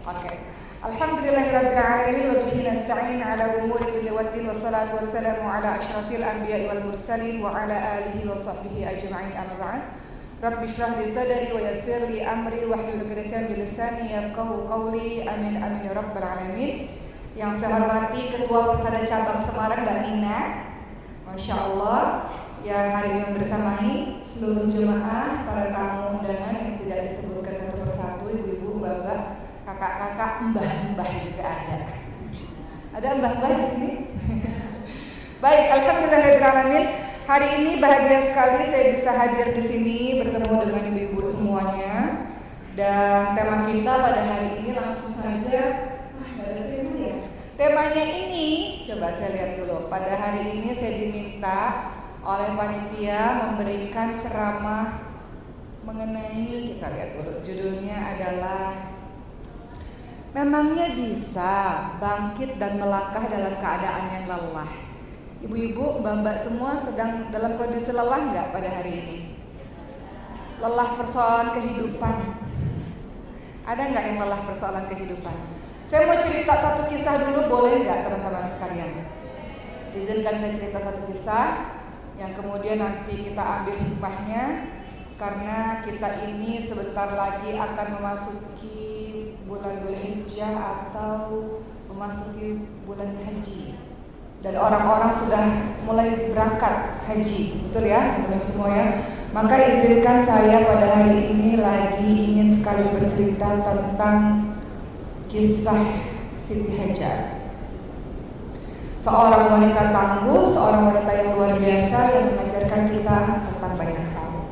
Oke. Alhamdulillahirabbil alamin wa bihi nasta'in ala umuri dunya waddin wassalatu wassalamu ala asyrafil anbiya'i wal mursalin wa ala alihi wa sahbihi ajma'in amma ba'd. Rabbi shrah li sadri wa yassir li amri wahlul 'uqdatam min lisani yafqahu qawli. Amin amin ya rabbal alamin. Yang saya hormati Ketua Persada Cabang Semarang Mbak Nina, Masya Allah, yang hari ini membersamai seluruh jemaah, para tamu undangan yang tidak disebutkan satu persatu, ibu-ibu, mbak-mbak, kakak-kakak, mbah-mbah juga ada. Ada mbah-mbah di sini? Baik, alhamdulillahirrahmanirrahim. Hari ini bahagia sekali saya bisa hadir di sini bertemu dengan ibu-ibu semuanya. Dan tema kita pada hari ini langsung saja. Temanya ini, coba saya lihat dulu. Pada hari ini saya diminta oleh panitia memberikan ceramah mengenai, kita lihat dulu, judulnya adalah memangnya bisa bangkit dan melangkah dalam keadaan yang lelah. Ibu-ibu, mbak-mbak semua sedang dalam kondisi lelah nggak pada hari ini? Lelah persoalan kehidupan. Ada nggak yang lelah persoalan kehidupan? Saya mau cerita satu kisah dulu, boleh nggak teman-teman sekalian? Izinkan saya cerita satu kisah yang kemudian nanti kita ambil hikmahnya, karena kita ini sebentar lagi akan memasuki bulan Dzulhijjah atau memasuki bulan haji, dan orang-orang sudah mulai berangkat haji, betul ya teman-teman semua ya. Maka izinkan saya pada hari ini lagi ingin sekali bercerita tentang kisah Siti Hajar, seorang wanita tangguh, seorang wanita yang luar biasa yang mengajarkan kita tentang banyak hal.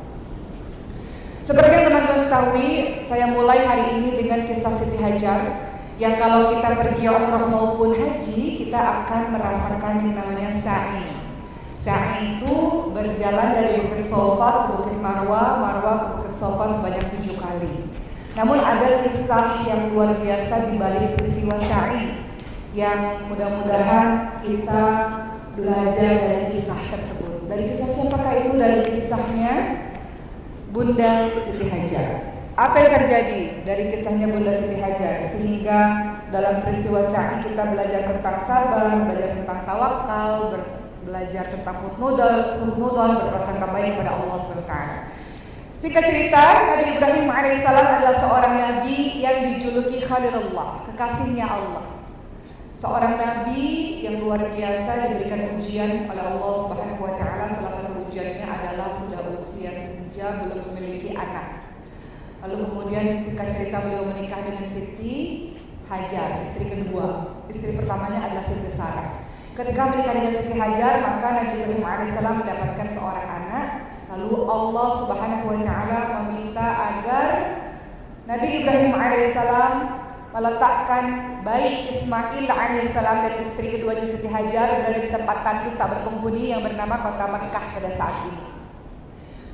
Seperti yang teman-teman ketahui, saya mulai hari ini dengan kisah Siti Hajar, yang kalau kita pergi umrah maupun haji, kita akan merasakan yang namanya sa'i. Sa'i itu berjalan dari Bukit Sofa ke Bukit Marwah, Marwah ke Bukit Sofa sebanyak 7 kali. Namun ada kisah yang luar biasa di balik peristiwa sa'i, yang mudah-mudahan kita belajar dari kisah tersebut. Dari kisah siapakah itu? Dari kisahnya Bunda Siti Hajar. Apa yang terjadi dari kisahnya Bunda Siti Hajar sehingga dalam peristiwa sa'i kita belajar tentang sabar, belajar tentang tawakal, belajar tentang husnudon, berprasangka baik kepada Allah SWT. Singkat cerita, Nabi Ibrahim alaihissalam adalah seorang nabi yang dijuluki Khalilullah, kekasihnya Allah. Seorang nabi yang luar biasa, diberikan ujian oleh Allah Subhanahu wa taala. Salah satu ujiannya adalah sudah usia senja, belum memiliki anak. Lalu kemudian singkat cerita beliau menikah dengan Siti Hajar, istri kedua. Istri pertamanya adalah Siti Sarah. Ketika menikah dengan Siti Hajar, maka Nabi Ibrahim alaihissalam mendapatkan seorang anak. Lalu Allah Subhanahu wa taala meminta agar Nabi Ibrahim alaihissalam meletakkan bayi Ismail alaihissalam dan istri keduanya Siti Hajar berada di tempat tandus tak berpenghuni yang bernama kota Mekkah pada saat ini.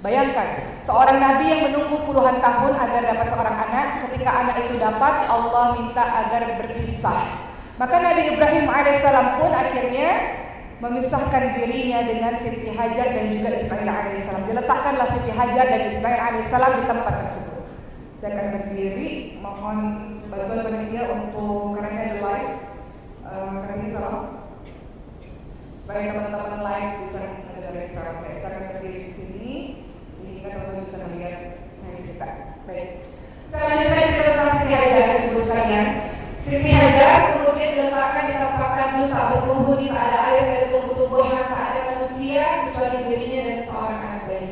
Bayangkan, seorang nabi yang menunggu puluhan tahun agar dapat seorang anak, ketika anak itu dapat, Allah minta agar berpisah. Maka Nabi Ibrahim alaihissalam pun akhirnya memisahkan dirinya dengan Siti Hajar dan juga Ismail alaihissalam. Diletakkanlah Siti Hajar dan Ismail alaihissalam di tempat tersebut. Saya akan berdiri, mohon bantuan panitia untuk, karena ini live, karena ini tolong supaya teman-teman live bisa mendengar suara saya. Saya akan berdiri di sini sehingga teman-teman bisa melihat saya cerita. Baik. Selanjutnya kita tentang Siti Hajar, ibu sekalian. Siti Hajar kemudian diletakkan di tempat tandus tak berpenghuni, tak ada air, tak ada tumbuh-tumbuhan, tak ada manusia kecuali dirinya dan seorang anak bayi.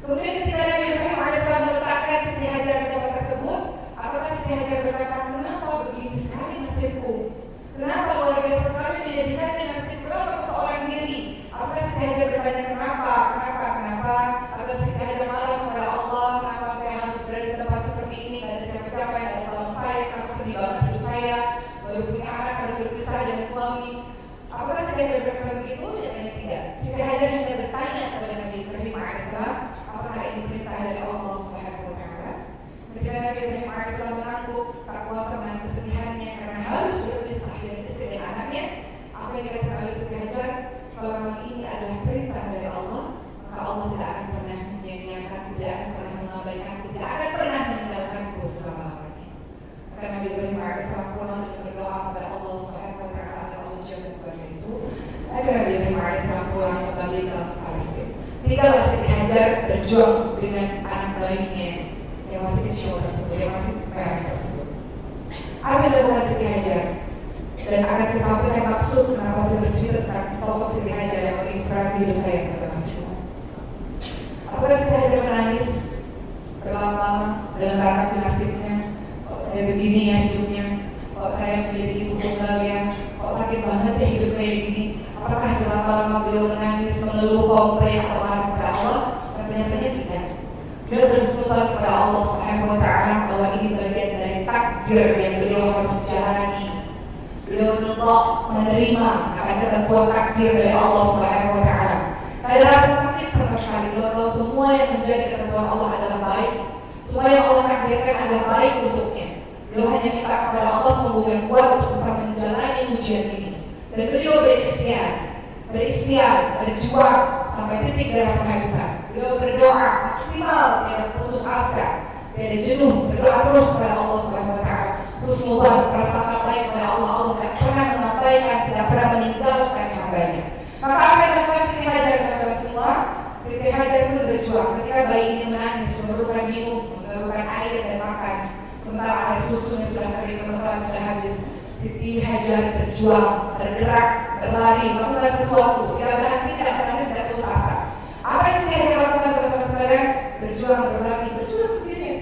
Kemudian ketika Nabi Ibrahim alaihissalam meletakkan Siti Hajar di tempat tersebut, apakah Siti Hajar berkata, kenapa begini sekali nasibku? Kenapa luar biasa sekali menjadikannya nasibku? Kenapa seorang diri? Apakah Siti Hajar bertanya kenapa? Atau Siti Hajar marah kepada Allah, kenapa saya harus berada di tempat seperti ini? Tidak ada siapa-siapa yang ada tolong saya, kenapa sedih banget hidup saya, baru punya anak, harus berpisah dengan suami. Apakah Siti Hajar berkata begitu? Jangan tidak. Siti Hajar hanya bertanya kepada Nabi Ibrahim alaihissalam, apakah ini perintah dari Allah Subhanahu wa taala? Ketika Nabi Ibrahim alaihissalam mengangguk tak kuasa menahan kesedihannya karena harus berpisah dengan istri dan anaknya, apa yang dikatakan oleh Siti Hajar, kalau memang ini adalah perintah dari Allah, maka Allah tidak akan pernah menyanyiakan, tidak akan pernah mengabaikanku, tidak akan pernah meninggalkanku selama-lamanya. Maka Nabi Ibrahim salam pulang dan berdoa kepada Allah Subhanahu wa taala agar Allah jaga keluarga itu. Agar Nabi Ibrahim alaihissalam pulang kembali ke Palestina. Tinggallah Siti Hajar berjuang dengan anak bayinya yang masih kecil tersebut, yang masih merah tersebut. Apa yang dilakukan Siti Hajar? Dan akan saya sampaikan maksud kenapa saya bercerita tentang sosok Siti Hajar yang menginspirasi hidup saya kepada semua. Apakah Siti Hajar menangis berlama-lama dengan rangka nasibnya? Kok saya begini ya hidupnya? Kok saya menjadi ibu tunggal ya? Kok sakit banget ya hidup kayak gini? Apakah lama-lama beliau menangis, mengeluh, komplain atau marah kepada Allah? Ternyata tidak. Beliau bersumpah kepada Allah Subhanahu wa taala bahwa ini bagian dari takdir yang beliau harus jalani. Beliau tetap menerima akan ketentuan takdir dari Allah Subhanahu wa taala. Tidak ada rasa sakit sama sekali. Beliau tahu semua yang menjadi ketentuan Allah adalah baik. Semua yang Allah takdirkan adalah baik untuknya. Beliau hanya minta kepada Allah punggung yang kuat untuk bisa menjalani ujian ini. Dan beliau berikhtiar, berjuang sampai titik darah penghabisan. Beliau berdoa maksimal, tidak putus asa, tidak jenuh, berdoa terus kepada Allah Subhanahu wa taala. Husnudzan, prasangka baik kepada Allah. Allah tidak pernah mengabaikan, tidak pernah meninggalkan hambanya. Maka apa yang dilakukan Siti Hajar kepada semua? Siti Hajar pun berjuang. Ketika bayi ini menangis, memerlukan minum, memerlukan air dan makan. Sementara air susunya sudah kering, kemudian sudah habis. Siti Hajar berjuang, bergerak, berlari, melakukan sesuatu. Tidak berhenti, tidak menangis, tidak putus asa. Apa yang Siti Hajar lakukan teman-teman sekalian? Berjuang, berlari, berjuang sendirian.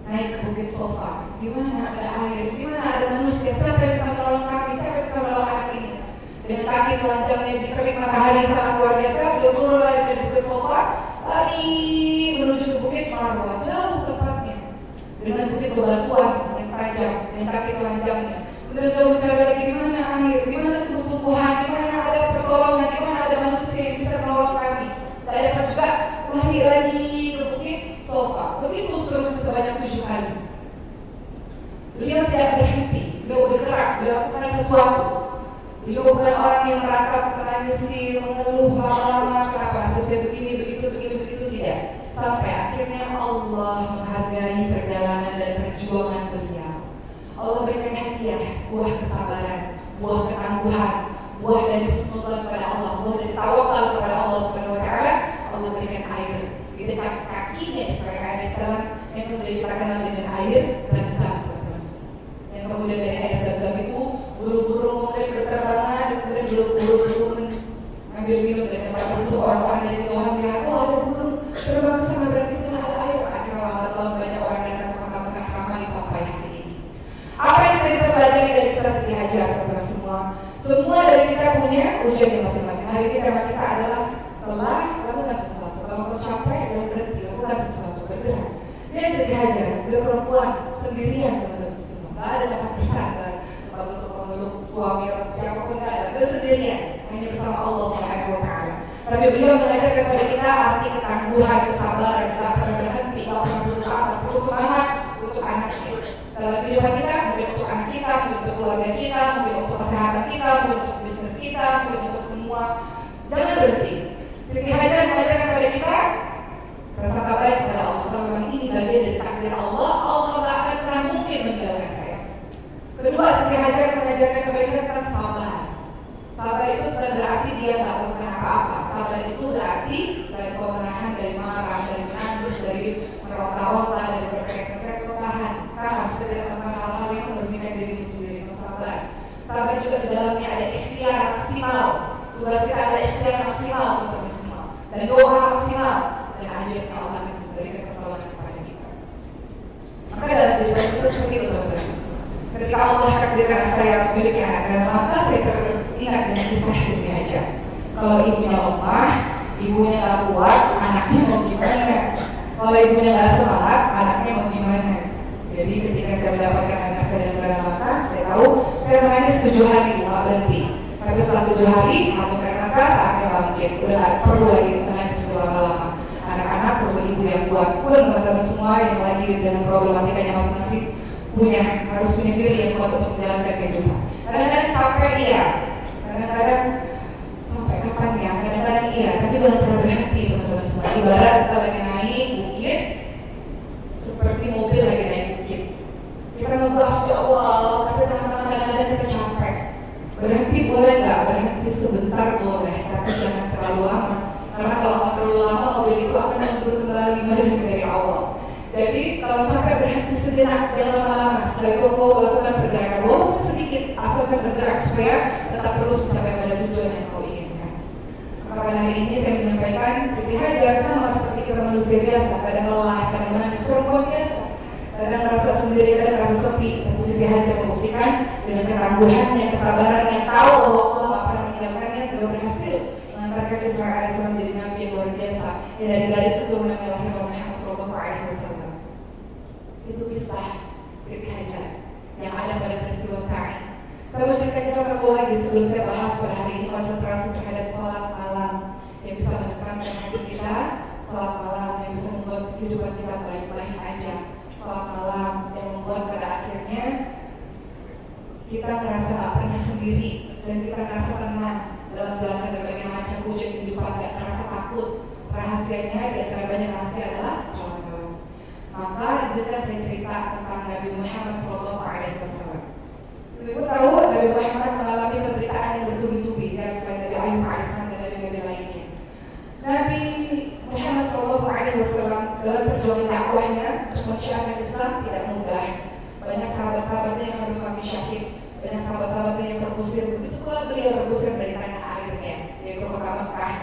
Naik ke bukit Sofa. Di mana ada air? Di mana ada manusia? Siapa yang bisa menolong kami? Siapa yang bisa menolong anak ini? Dengan kaki telanjangnya di terik matahari yang sangat luar biasa, beliau turun lari dari bukit Sofa, lari menuju ke bukit Marwah, jauh tepatnya. Dengan bukit bebatuan yang tajam, dengan kaki telanjangnya. Kemudian beliau mencari lagi di mana air, di mana tumbuh-tumbuhan, di mana ada pertolongan, di mana ada manusia yang bisa menolong kami. Tak dapat juga lari lagi ke bukit Sofa. Begitu seterusnya sebanyak 7 kali. Beliau tidak berhenti, beliau bergerak, beliau lakukan sesuatu. Beliau bukan orang yang meratap, menangisi, mengeluh lama-lama, kenapa nasib saya begini, begitu, tidak. Sampai akhirnya Allah menghargai perjalanan dan perjuangan beliau. Allah berikan hadiah, buah kesabaran, buah ketangguhan, buah dari husnudzan kepada Allah, buah dari tawakal kepada Allah Subhanahu wa taala. Allah berikan air di dekat kakinya Ismail alaihissalam yang kemudian kita kenal dengan air Zam-Zam. Yang kemudian dari air Zam-Zam itu burung-burung kemudian berterbangan dan kemudian burung-burung mengambil minum dari tempat tersebut. Orang-orang dari Tuhan melihat, oh ada burung terbang ke sana, berarti sana ada air. Akhirnya lambat laun banyak orang datang ke kota Mekah, ramai sampai hari ini. Apa yang kita bisa pelajari dari kisah Siti Hajar teman-teman semua? Semua dari kita punya ujiannya masing-masing. Hari ini tema kita adalah lelah, lakukan sesuatu. Kalau kau capek, jangan berhenti, lakukan sesuatu, bergerak. Dia Siti Hajar, beliau perempuan sendirian teman-teman semua. Gak ada tempat pisah, tempat untuk memeluk suami atau siapapun, gak ada. Beliau sendirian, hanya bersama Allah Subhanahu wa taala. Tapi beliau mengajarkan kepada kita arti ketangguhan, kesabaran, gak pernah berhenti, gak pernah putus asa, terus semangat untuk anak kita. Dalam kehidupan kita, mungkin untuk anak kita, mungkin untuk keluarga kita, mungkin untuk kesehatan kita, mungkin untuk bisnis kita, mungkin untuk semua. Jangan berhenti. Siti Hajar mengajarkan kepada kita prasangka baik kepada Allah. Kalau memang ini bagian dari takdir Allah, Allah tak akan pernah mungkin meninggalkan saya. Kedua, Siti Hajar mengajarkan kepada kita tentang sabar. Sabar itu bukan berarti dia tak melakukan apa-apa. Sabar itu berarti selain kau menahan dari marah, dari menangis, dari meronta-ronta, dari berkerek-kerek, kau tahan. Karena supaya tidak melakukan hal-hal yang merugikan dirimu sendiri. Sabar. Sabar juga di dalamnya ada ikhtiar maksimal. Tugas kita ada ikhtiar maksimal untuk semua. Dan doa maksimal. Dan ajarnya Allah akan memberikan pertolongan kepada kita. Maka dalam kehidupan kita seperti itu teman-teman. Ketika Allah takdirkan saya memiliki anak dan maka saya teringat dengan kisah Siti Hajar. Kalau ibunya lemah, ibunya tak kuat, anaknya mau gimana? Kalau ibunya nggak semangat, anaknya mau gimana? Jadi ketika saya mendapatkan anak saya dengan gerangan mata, saya tahu saya menangis 7 hari, nggak berhenti. Tapi setelah 7 hari, aku saya maka saatnya bangkit. Udah nggak perlu lagi menangis lama-lama. Anak-anak perlu ibu yang kuat. Pun teman-teman semua yang lagi dengan problematikanya masing-masing harus punya diri yang kuat untuk menjalankan kehidupan. Kadang-kadang capek iya, kadang-kadang sampai kapan ya, kadang-kadang iya, tapi jangan pernah berhenti teman-teman semua. Ibarat kita lagi naik bukit, seperti mobil lagi naik bukit. Kita ngegas ya Allah, berhenti sebentar boleh, tapi jangan terlalu lama. Karena kalau nggak terlalu lama, mobil itu akan mundur kembali dari awal. Jadi kalau capek berhenti sejenak, jangan lama-lama. Setelah itu kau lakukan pergerakan walaupun sedikit, asalkan bergerak supaya tetap terus mencapai pada tujuan yang kau inginkan. Maka pada hari ini saya menyampaikan Siti Hajar sama seperti kita manusia biasa, kadang lelah, kadang menangis perempuan biasa, kadang merasa sendiri, kadang merasa sepi. Tapi Siti Hajar membuktikan dengan ketangguhannya, kesabarannya, tahu bahwa Allah tak pernah meninggalkannya, beliau berhasil mengantarkan Isra AS menjadi nabi yang luar biasa. Dan dari garis keturunan lahir Muhammad SAW. Itu kisah Siti Hajar yang ada pada peristiwa Sa'i. Saya mau cerita kisah satu lagi sebelum saya bahas pada hari ini, konsentrasi terhadap sholat malam yang bisa menenteramkan hati kita, sholat malam yang bisa membuat kehidupan kita baik-baik aja, sholat malam yang membuat pada akhirnya kita merasa tak pernah sendiri dan kita merasa tenang dalam menjalankan berbagai macam ujian kehidupan, gak merasa takut. Rahasianya di antara banyak rahasia adalah sholat malam. Maka izinkan saya cerita tentang Nabi Muhammad SAW. Ibu tahu Nabi Muhammad mengalami penderitaan yang bertubi-tubi ya, selain Nabi Ayub AS dan Nabi-Nabi lainnya. Nabi Muhammad SAW dalam perjuangan dakwahnya untuk menyiarkan Islam tidak mudah. Banyak sahabat-sahabatnya yang harus mati syahid, banyak sahabat-sahabatnya yang terusir. Begitu pula beliau terusir dari tanah airnya, yaitu kota Mekah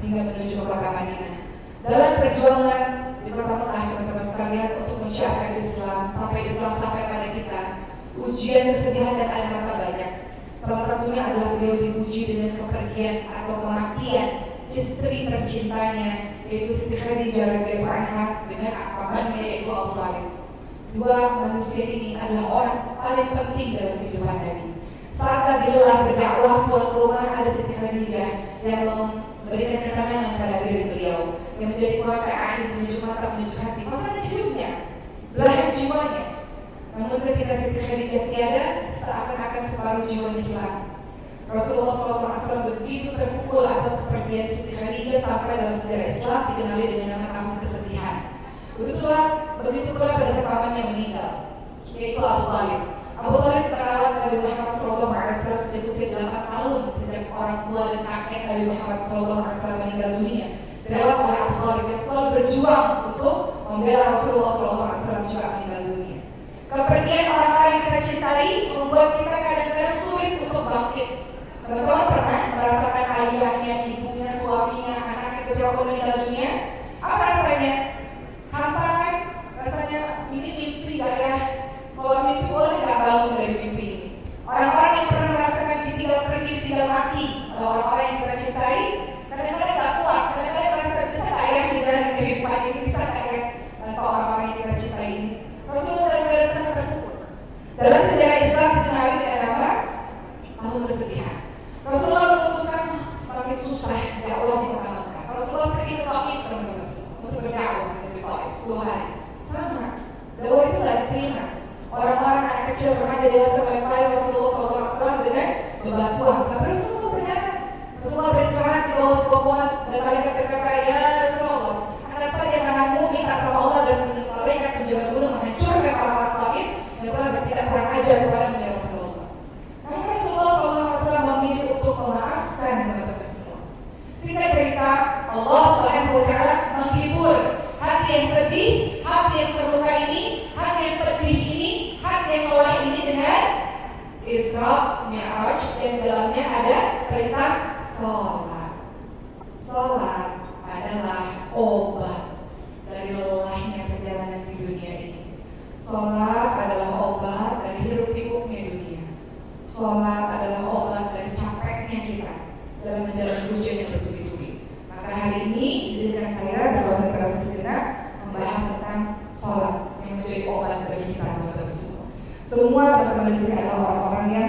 hingga menuju kota Madinah. Dalam perjuangan di kota Mekah, teman-teman sekalian, untuk menyiarkan Islam sampai pada kita, ujian, kesedihan dan air mata banyak. Salah satunya adalah beliau diuji dengan kepergian atau kematian istri tercintanya, yaitu Siti Khadijah radhiyallahu anha dengan pamannya yaitu Abu Thalib. Dua manusia ini adalah orang paling penting dalam kehidupan Nabi. Saat Nabi lelah berdakwah pulang ke rumah, ada Siti Khadijah yang memberikan ketenangan pada diri beliau, yang menjadi kuat air menuju mata, menuju hati, pasangan hidupnya, belahan jiwanya. Namun ketika Siti Khadijah tiada, seakan-akan separuh jiwanya hilang. Rasulullah SAW begitu terpukul atas kepergian Siti Khadijah sampai dalam sejarah Islam dikenali dengan nama tahun kesedihan. Begitu pula pada paman yang meninggal, yaitu Abu Thalib. Abu Thalib merawat Nabi Muhammad SAW sejak usia 8 tahun, sejak orang tua dan kakek Nabi Muhammad SAW meninggal dunia. Dirawat oleh Abu Thalib yang selalu berjuang untuk membela Rasulullah SAW juga meninggal dunia. Kepergian orang-orang yang kita cintai membuat kita kadang-kadang sulit untuk bangkit. Teman-teman pernah merasakan ayahnya, ibunya, suaminya, anaknya, siapapun meninggal dunia? Apa rasanya? Hampa kan? Rasanya ini mimpi gak ya? Kalau mimpi boleh gak bangun dari mimpi ini? Orang-orang yang pernah merasakan ditinggal pergi, ditinggal mati, atau orang-orang yang kita cintai, kadang-kadang gak kuat, kadang-kadang merasa bisa gak ya di dalam kehidupan ini, bisa gak ya tanpa orang-orang yang kita cintai ini? Rasulullah kadang-kadang sangat terpukul. Dalam sejarah Islam dikenali dengan nama tahun kesedihan. Rasulullah memutuskan semakin susah dakwah di kota Mekah. Rasulullah pergi ke Taif untuk berdakwah di Taif 10 hari. Sama, dakwah itu gak diterima. Orang-orang anak kecil remaja dewasa melempari Rasulullah SAW dengan bebatuan. Sampai Rasulullah berdarah. Rasulullah beristirahat di bawah sebuah pohon dan malaikat berkata, "Ya Rasulullah, angkat saja tanganmu, minta sama Allah dan malaikat menjaga gunung menghancurkan orang-orang Taif yang telah bertindak kurang ajar kepada ya Rasulullah." Namun Rasulullah SAW memilih untuk memaafkan teman-teman semua. Singkat cerita, Allah SWT menghibur hati yang sedih, hati yang terluka ini, hati yang pedih ini, hati yang lelah ini dengan Isra Mi'raj yang dalamnya ada perintah sholat. Sholat adalah obat dari lelahnya perjalanan di dunia ini. Sholat adalah obat dari hiruk pikuknya dunia. Sholat adalah obat dari capeknya kita dalam menjalani ujian yang bertubi-tubi. Maka hari ini izinkan saya berkonsentrasi sejenak membahas tentang sholat yang menjadi obat bagi kita teman-teman semua. Semua teman-teman sini adalah orang-orang yang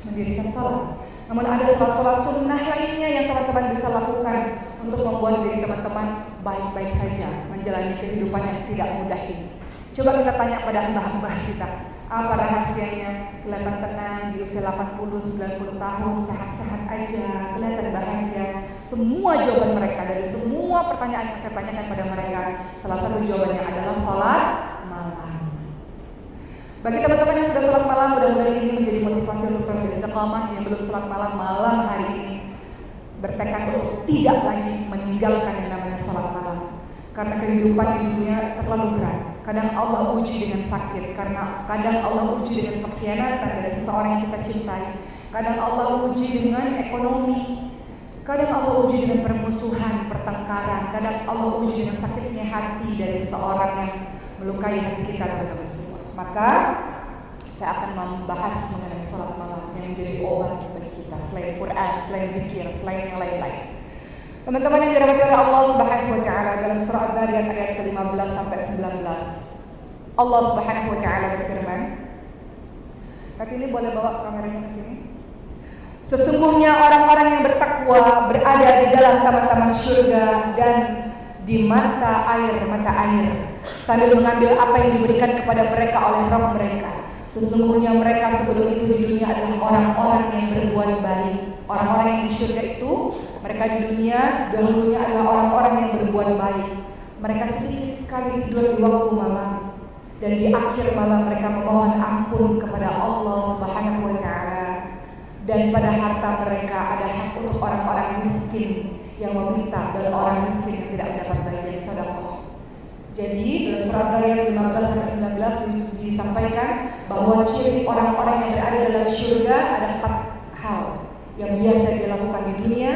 mendirikan sholat. Namun ada sholat-sholat sunnah lainnya yang teman-teman bisa lakukan untuk membuat diri teman-teman baik-baik saja menjalani kehidupan yang tidak mudah ini. Coba kita tanya pada mbah-mbah kita, apa rahasianya kelihatan tenang di usia 80-90 tahun, sehat-sehat aja, kelihatan bahagia. Semua jawaban mereka dari semua pertanyaan yang saya tanyakan pada mereka, salah satu jawabannya adalah sholat malam. Bagi teman-teman yang sudah sholat malam, mudah-mudahan ini menjadi motivasi untuk terus istiqamah. Yang belum sholat malam hari ini bertekad untuk tidak lagi meninggalkan yang namanya sholat malam. Karena kehidupan di dunia terlalu berat. Kadang Allah uji dengan sakit, kadang Allah uji dengan pengkhianatan dari seseorang yang kita cintai. Kadang Allah uji dengan ekonomi. Kadang Allah uji dengan permusuhan, pertengkaran. Kadang Allah uji dengan sakitnya hati dari seseorang yang melukai hati kita, teman-teman semua. Maka saya akan membahas mengenai sholat malam yang menjadi obat bagi kita, selain Quran, selain zikir, selain yang lain-lain. Teman-teman yang dirahmati oleh Allah Subhanahu wa taala, dalam surah Ad-Dariyat ayat ke-15 sampai 19. Allah Subhanahu wa taala berfirman. Tapi ini boleh bawa kameranya ke sini. Sesungguhnya orang-orang yang bertakwa berada di dalam taman-taman surga dan di mata air sambil mengambil apa yang diberikan kepada mereka oleh Rabb mereka. Sesungguhnya mereka sebelum itu di dunia adalah orang-orang yang berbuat baik. Orang-orang yang di surga itu, mereka di dunia dahulunya adalah orang-orang yang berbuat baik. Mereka sedikit sekali tidur di waktu malam, dan di akhir malam mereka memohon ampun kepada Allah Subhanahu wa taala. Dan pada harta mereka ada hak untuk orang-orang miskin yang meminta, dan orang miskin yang tidak mendapat bagian sedekah. Jadi dalam surat Ad-Dariyat 15 sampai 19 disampaikan bahwa ciri orang-orang yang berada dalam surga ada 4 hal yang biasa dilakukan di dunia.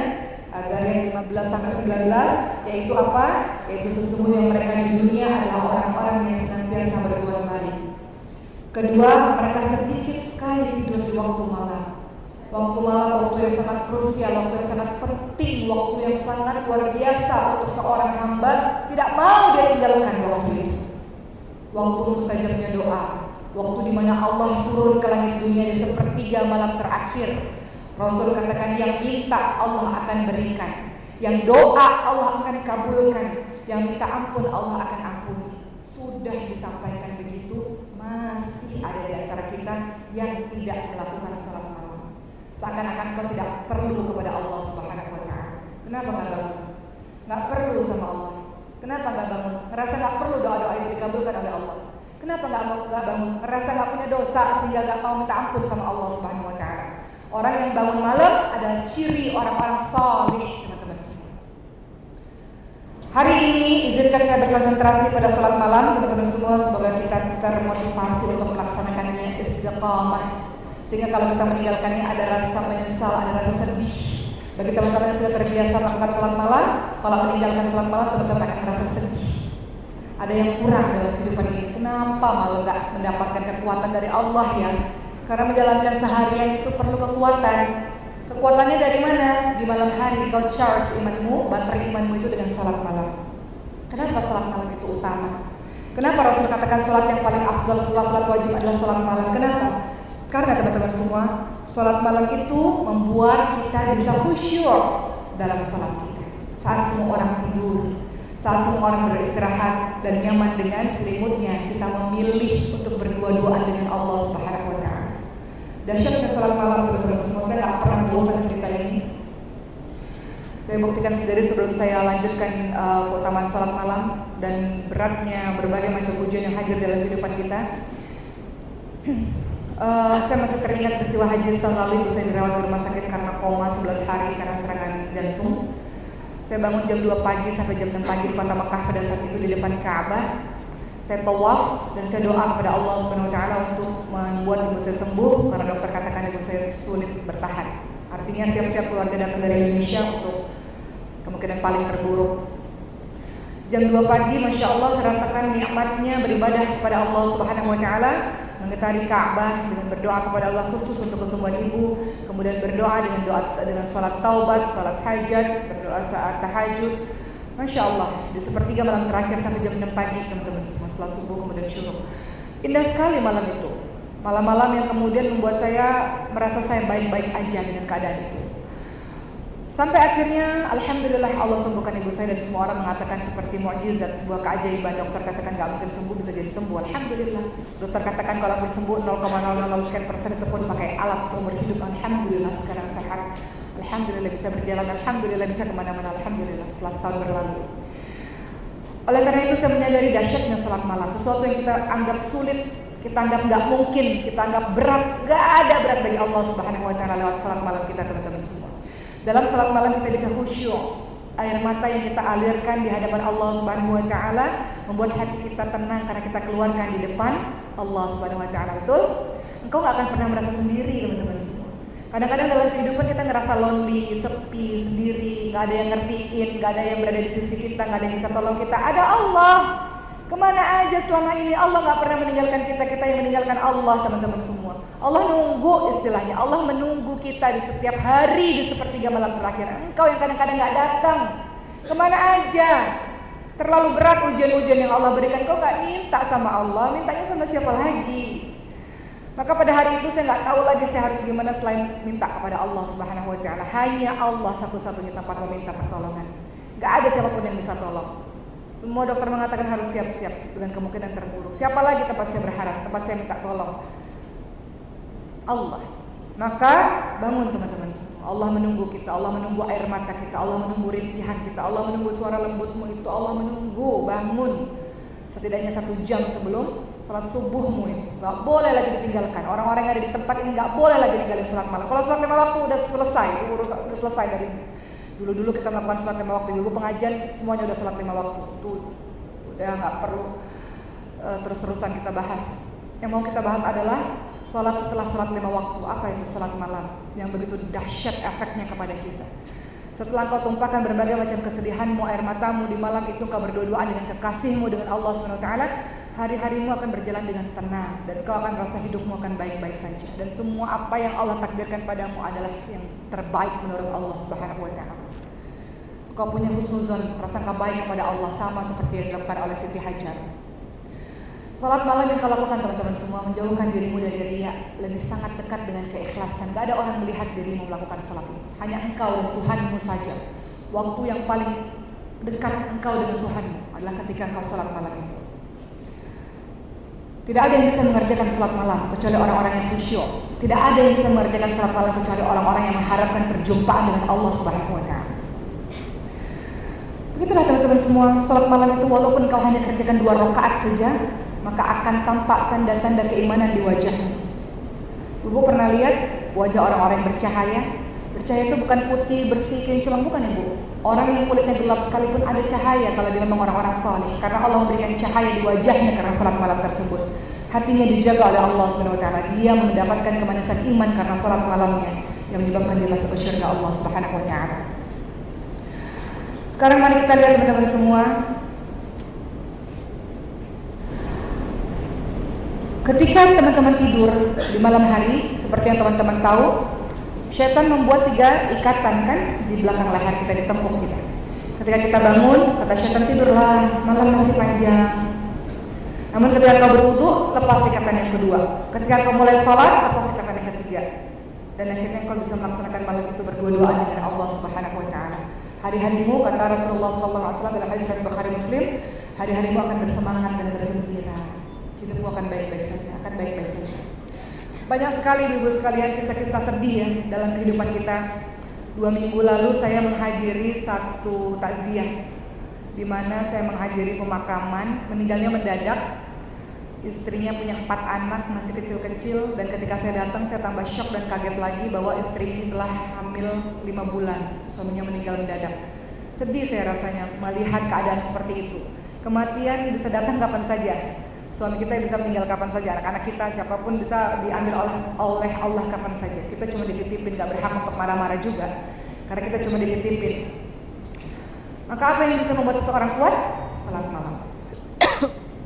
Ad-Dariyat 15 sampai 19 yaitu apa? Yaitu sesungguhnya mereka di dunia adalah orang-orang yang senantiasa berbuat baik. Kedua, mereka sedikit sekali tidur di waktu malam. Waktu malam, waktu yang sangat krusial, waktu yang sangat penting, waktu yang sangat luar biasa untuk seorang hamba, tidak mau dia tinggalkan waktu itu. Waktu mustajabnya doa, waktu di mana Allah turun ke langit dunia di sepertiga malam terakhir. Rasul katakan yang minta Allah akan berikan, yang doa Allah akan kabulkan, yang minta ampun Allah akan ampuni. Sudah disampaikan begitu, masih ada di antara kita yang tidak melakukan salat malam. Seakan-akan kau tidak perlu kepada Allah Subhanahu wa taala. Kenapa enggak bangun? Enggak perlu sama Allah. Kenapa enggak bangun? Ngerasa enggak perlu doa-doa itu dikabulkan oleh Allah. Kenapa enggak bangun? Ngerasa enggak punya dosa sehingga enggak mau minta ampun sama Allah Subhanahu wa taala. Orang yang bangun malam adalah ciri orang-orang saleh, teman-teman semua. Hari ini izinkan saya berkonsentrasi pada sholat malam, teman-teman semua. Semoga kita termotivasi untuk melaksanakannya istiqamah. Sehingga kalau kita meninggalkannya ada rasa menyesal, ada rasa sedih. Bagi teman-teman yang sudah terbiasa melakukan sholat malam, kalau meninggalkan sholat malam teman-teman akan merasa sedih. Ada yang kurang dalam kehidupan ini. Kenapa malah nggak mendapatkan kekuatan dari Allah ya? Karena menjalankan seharian itu perlu kekuatan. Kekuatannya dari mana? Di malam hari kau charge imanmu, baterai imanmu itu dengan sholat malam. Kenapa sholat malam itu utama? Kenapa Rasul katakan sholat yang paling afdal setelah sholat wajib adalah sholat malam? Kenapa? Karena teman-teman semua, sholat malam itu membuat kita bisa khusyuk dalam sholat kita. Saat semua orang tidur, saat semua orang beristirahat dan nyaman dengan selimutnya, kita memilih untuk berdua-duaan dengan Allah Subhanahu wa taala. Dahsyatnya sholat malam, teman-teman semua, saya gak pernah bosan cerita ini. Saya buktikan sendiri sebelum saya lanjutkan keutamaan sholat malam dan beratnya berbagai macam ujian yang hadir dalam kehidupan kita. Saya masih teringat peristiwa haji tahun lalu. Ibu saya dirawat di rumah sakit karena koma 11 hari karena serangan jantung. Saya bangun jam 2 pagi sampai jam 6 pagi di kota Mekah pada saat itu di depan Ka'bah. Saya tawaf dan saya doa kepada Allah Subhanahu wa taala untuk membuat ibu saya sembuh karena dokter katakan ibu saya sulit bertahan. Artinya siap-siap keluarga datang dari Indonesia untuk kemungkinan paling terburuk. Jam 2 pagi, Masya Allah, saya rasakan nikmatnya beribadah kepada Allah Subhanahu wa taala, mengitari Ka'bah dengan berdoa kepada Allah khusus untuk kesembuhan ibu, kemudian berdoa dengan salat taubat, salat hajat, berdoa saat tahajud. Masya Allah, di sepertiga malam terakhir sampai jam 6 pagi, teman-teman semua, setelah subuh kemudian syuruk. Indah sekali malam itu. Malam-malam yang kemudian membuat saya merasa saya baik-baik aja dengan keadaan itu. Sampai akhirnya alhamdulillah Allah sembuhkan ibu saya dan semua orang mengatakan seperti mukjizat, sebuah keajaiban. Dokter katakan gak mungkin sembuh, bisa jadi sembuh. Alhamdulillah. Dokter katakan kalau pun sembuh 0,000 sekian persen itu pun pakai alat seumur hidup. Alhamdulillah sekarang sehat. Alhamdulillah bisa berjalan. Alhamdulillah bisa kemana-mana. Alhamdulillah setelah setahun berlalu. Oleh karena itu saya menyadari dahsyatnya sholat malam. Sesuatu yang kita anggap sulit, kita anggap gak mungkin, kita anggap berat, gak ada berat bagi Allah Subhanahu wa taala lewat sholat malam kita, teman-teman semua. Dalam salat malam kita bisa khusyuk. Air mata yang kita alirkan di hadapan Allah Subhanahu wa taala membuat hati kita tenang karena kita keluarkan di depan Allah Subhanahu wa taala. Betul? Engkau gak akan pernah merasa sendiri, teman-teman semua. Kadang-kadang dalam kehidupan kita ngerasa lonely, sepi, sendiri, gak ada yang ngertiin, gak ada yang berada di sisi kita, gak ada yang bisa tolong kita. Ada Allah. Kemana aja selama ini Allah gak pernah meninggalkan kita, kita yang meninggalkan Allah, teman-teman semua. Allah nunggu, istilahnya Allah menunggu kita di setiap hari, di sepertiga malam terakhir. Engkau yang kadang-kadang gak datang, kemana aja? Terlalu berat ujian-ujian yang Allah berikan, kau gak minta sama Allah, mintanya sama siapa lagi? Maka pada hari itu saya gak tahu lagi saya harus gimana selain minta kepada Allah Subhanahu wa taala. Hanya Allah satu-satunya tempat meminta pertolongan. Gak ada siapapun yang bisa tolong. Semua dokter mengatakan harus siap-siap dengan kemungkinan terburuk. Siapa lagi tempat saya berharap, tempat saya minta tolong? Allah. Maka bangun teman-teman semua. Allah menunggu kita, Allah menunggu air mata kita, Allah menunggu rintihan kita, Allah menunggu suara lembutmu itu, Allah menunggu. Bangun setidaknya 1 jam sebelum sholat subuhmu itu. Gak boleh lagi ditinggalkan. Orang-orang yang ada di tempat ini gak boleh lagi ninggalin sholat malam. Kalau sholat 5 waktu udah selesai, udah selesai dari dulu kita melakukan sholat 5 waktu, dulu pengajian semuanya udah sholat 5 waktu. Tuh, udah nggak perlu terus-terusan kita bahas. Yang mau kita bahas adalah sholat setelah sholat 5 waktu. Apa itu sholat malam yang begitu dahsyat efeknya kepada kita? Setelah kau tumpahkan berbagai macam kesedihanmu, air matamu di malam itu, kau berdua-duaan dengan kekasihmu, dengan Allah SWT, hari-harimu akan berjalan dengan tenang dan kau akan merasa hidupmu akan baik-baik saja. Dan semua apa yang Allah takdirkan padamu adalah yang terbaik menurut Allah Subhanahu wa taala. Kau punya husnuzon, prasangka baik kepada Allah, sama seperti yang dilakukan oleh Siti Hajar. Salat malam yang kau lakukan teman-teman semua menjauhkan dirimu dari riya, lebih sangat dekat dengan keikhlasan. Gak ada orang melihat dirimu melakukan salat itu, hanya engkau dan Tuhanmu saja. Waktu yang paling dekat engkau dengan Tuhanmu adalah ketika engkau salat malam itu. Tidak ada yang bisa mengerjakan salat malam kecuali orang-orang yang khusyuk. Tidak ada yang bisa mengerjakan salat malam kecuali orang-orang yang mengharapkan perjumpaan dengan Allah Subhanahu wa taala. Begitulah teman-teman semua, salat malam itu walaupun kau hanya kerjakan 2 rakaat saja, maka akan tampak tanda-tanda keimanan di wajahmu. Ibu pernah lihat wajah orang-orang yang bercahaya? Bercahaya itu bukan putih, bersih, kinclong, bukan Ibu. Orang yang kulitnya gelap sekalipun ada cahaya kalau dia memang orang-orang saleh, karena Allah memberikan cahaya di wajahnya karena salat malam tersebut. Hatinya dijaga oleh Allah Subhanahu wa taala. Dia mendapatkan kemanisan iman karena salat malamnya yang menyebabkan dia masuk ke surga Allah Subhanahu wa taala. Sekarang mari kita lihat teman-teman semua. Ketika teman-teman tidur di malam hari, seperti yang teman-teman tahu, syaitan membuat 3 ikatan kan di belakang leher kita, di tengkuk kita. Ketika kita bangun, kata syaitan, tidurlah, malam masih panjang. Namun ketika kau berwudu, lepas ikatan yang kedua. Ketika kau mulai sholat, lepas ikatan yang ketiga. Dan akhirnya kau bisa melaksanakan malam itu berdua-duaan dengan Allah Subhanahu wa taala. Hari-harimu, kata Rasulullah SAW dalam hadis riwayat Bukhari Muslim, hari-harimu akan bersemangat dan bergembira. Hidupmu akan baik-baik saja, akan baik-baik saja. Banyak sekali ibu sekalian kisah-kisah sedih ya dalam kehidupan kita. 2 minggu lalu saya menghadiri satu takziah, di mana saya menghadiri pemakaman, meninggalnya mendadak. Istrinya punya 4 anak masih kecil-kecil, dan ketika saya datang saya tambah shock dan kaget lagi bahwa istri ini telah hamil 5 bulan, suaminya meninggal mendadak. Sedih saya rasanya melihat keadaan seperti itu. Kematian bisa datang kapan saja. Suami kita bisa meninggal kapan saja, anak-anak kita, siapapun bisa diambil oleh Allah kapan saja. Kita cuma dititipin, gak berhak untuk marah-marah juga, karena kita cuma dititipin. Maka apa yang bisa membuat seseorang kuat? Salat malam.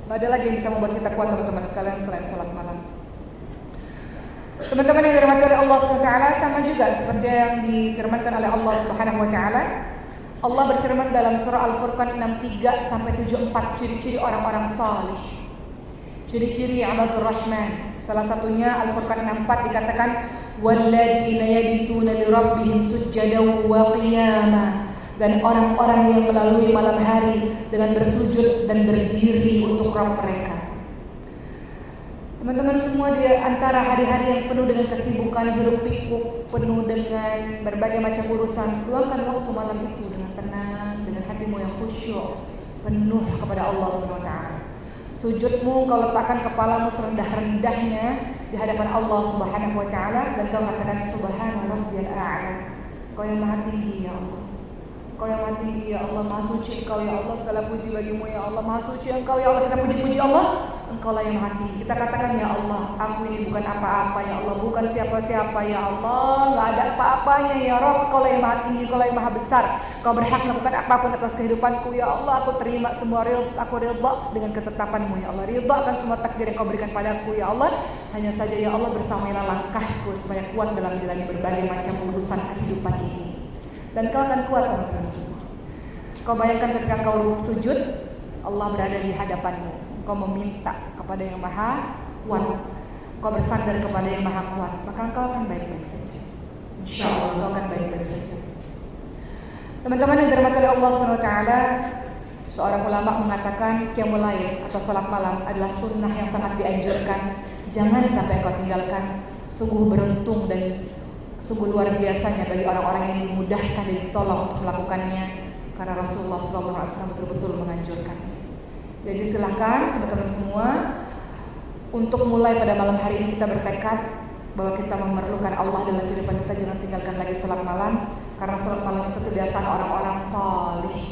Gak ada lagi yang bisa membuat kita kuat teman-teman sekalian selain salat malam. Teman-teman yang dirahmati oleh Allah SWT, sama juga seperti yang difirmankan oleh Allah Subhanahu wa taala. Allah berfirman dalam surah Al-Furqan 63-74, ciri-ciri orang-orang salih. Ciri-ciri ibadur rahman. Salah satunya Al-Furqan 64 dikatakan walladzina yabituna li rabbihim sujjadan wa qiyama, dan orang-orang yang melalui malam hari dengan bersujud dan berdiri untuk Rabb mereka. Teman-teman semua, di antara hari-hari yang penuh dengan kesibukan, hiruk pikuk, penuh dengan berbagai macam urusan, luangkan waktu malam itu dengan tenang, dengan hatimu yang khusyuk, penuh kepada Allah SWT. Sujudmu kau letakkan kepalamu serendah-rendahnya di hadapan Allah Subhanahu wa taala, dan kau katakan subhana rabbiyal a'la. Engkau yang maha tinggi ya Allah. Engkau yang maha tinggi ya Allah, maha suci Engkau ya Allah, segala puji bagimu ya Allah, maha suci Engkau ya Allah. Kita puji-puji Allah, Engkau lah yang maha tinggi. Kita katakan ya Allah, aku ini bukan apa-apa ya Allah, bukan siapa-siapa ya Allah, gak ada apa-apanya ya Rabb. Engkau lah yang maha tinggi, Engkau lah yang maha besar. Engkau berhak melakukan apapun atas kehidupanku ya Allah. Aku terima semua aku ridha dengan ketetapanmu ya Allah. Ridha akan semua takdir yang Kau berikan padaku ya Allah. Hanya saja ya Allah, bersamailah langkahku supaya kuat dalam menjalani berbagai macam urusan kehidupan ini. Dan Kau akan kuat teman-teman semua. Kau bayangkan ketika Kau sujud, Allah berada di hadapanmu. Kau meminta kepada yang maha kuat, Kau bersandar kepada yang maha kuat, maka engkau akan baik-baik saja. Insya Allah engkau akan baik-baik saja. Teman-teman yang dirahmati oleh Allah SWT, seorang ulama mengatakan qiyamul lail atau salat malam adalah sunnah yang sangat dianjurkan. Jangan sampai kau tinggalkan. Sungguh beruntung dan sungguh luar biasanya bagi orang-orang yang dimudahkan dan ditolong untuk melakukannya, karena Rasulullah SAW betul-betul menganjurkan. Jadi silakan teman-teman semua untuk mulai pada malam hari ini kita bertekad bahwa kita memerlukan Allah dalam kehidupan kita. Jangan tinggalkan lagi salat malam, karena salat malam itu kebiasaan orang-orang salih.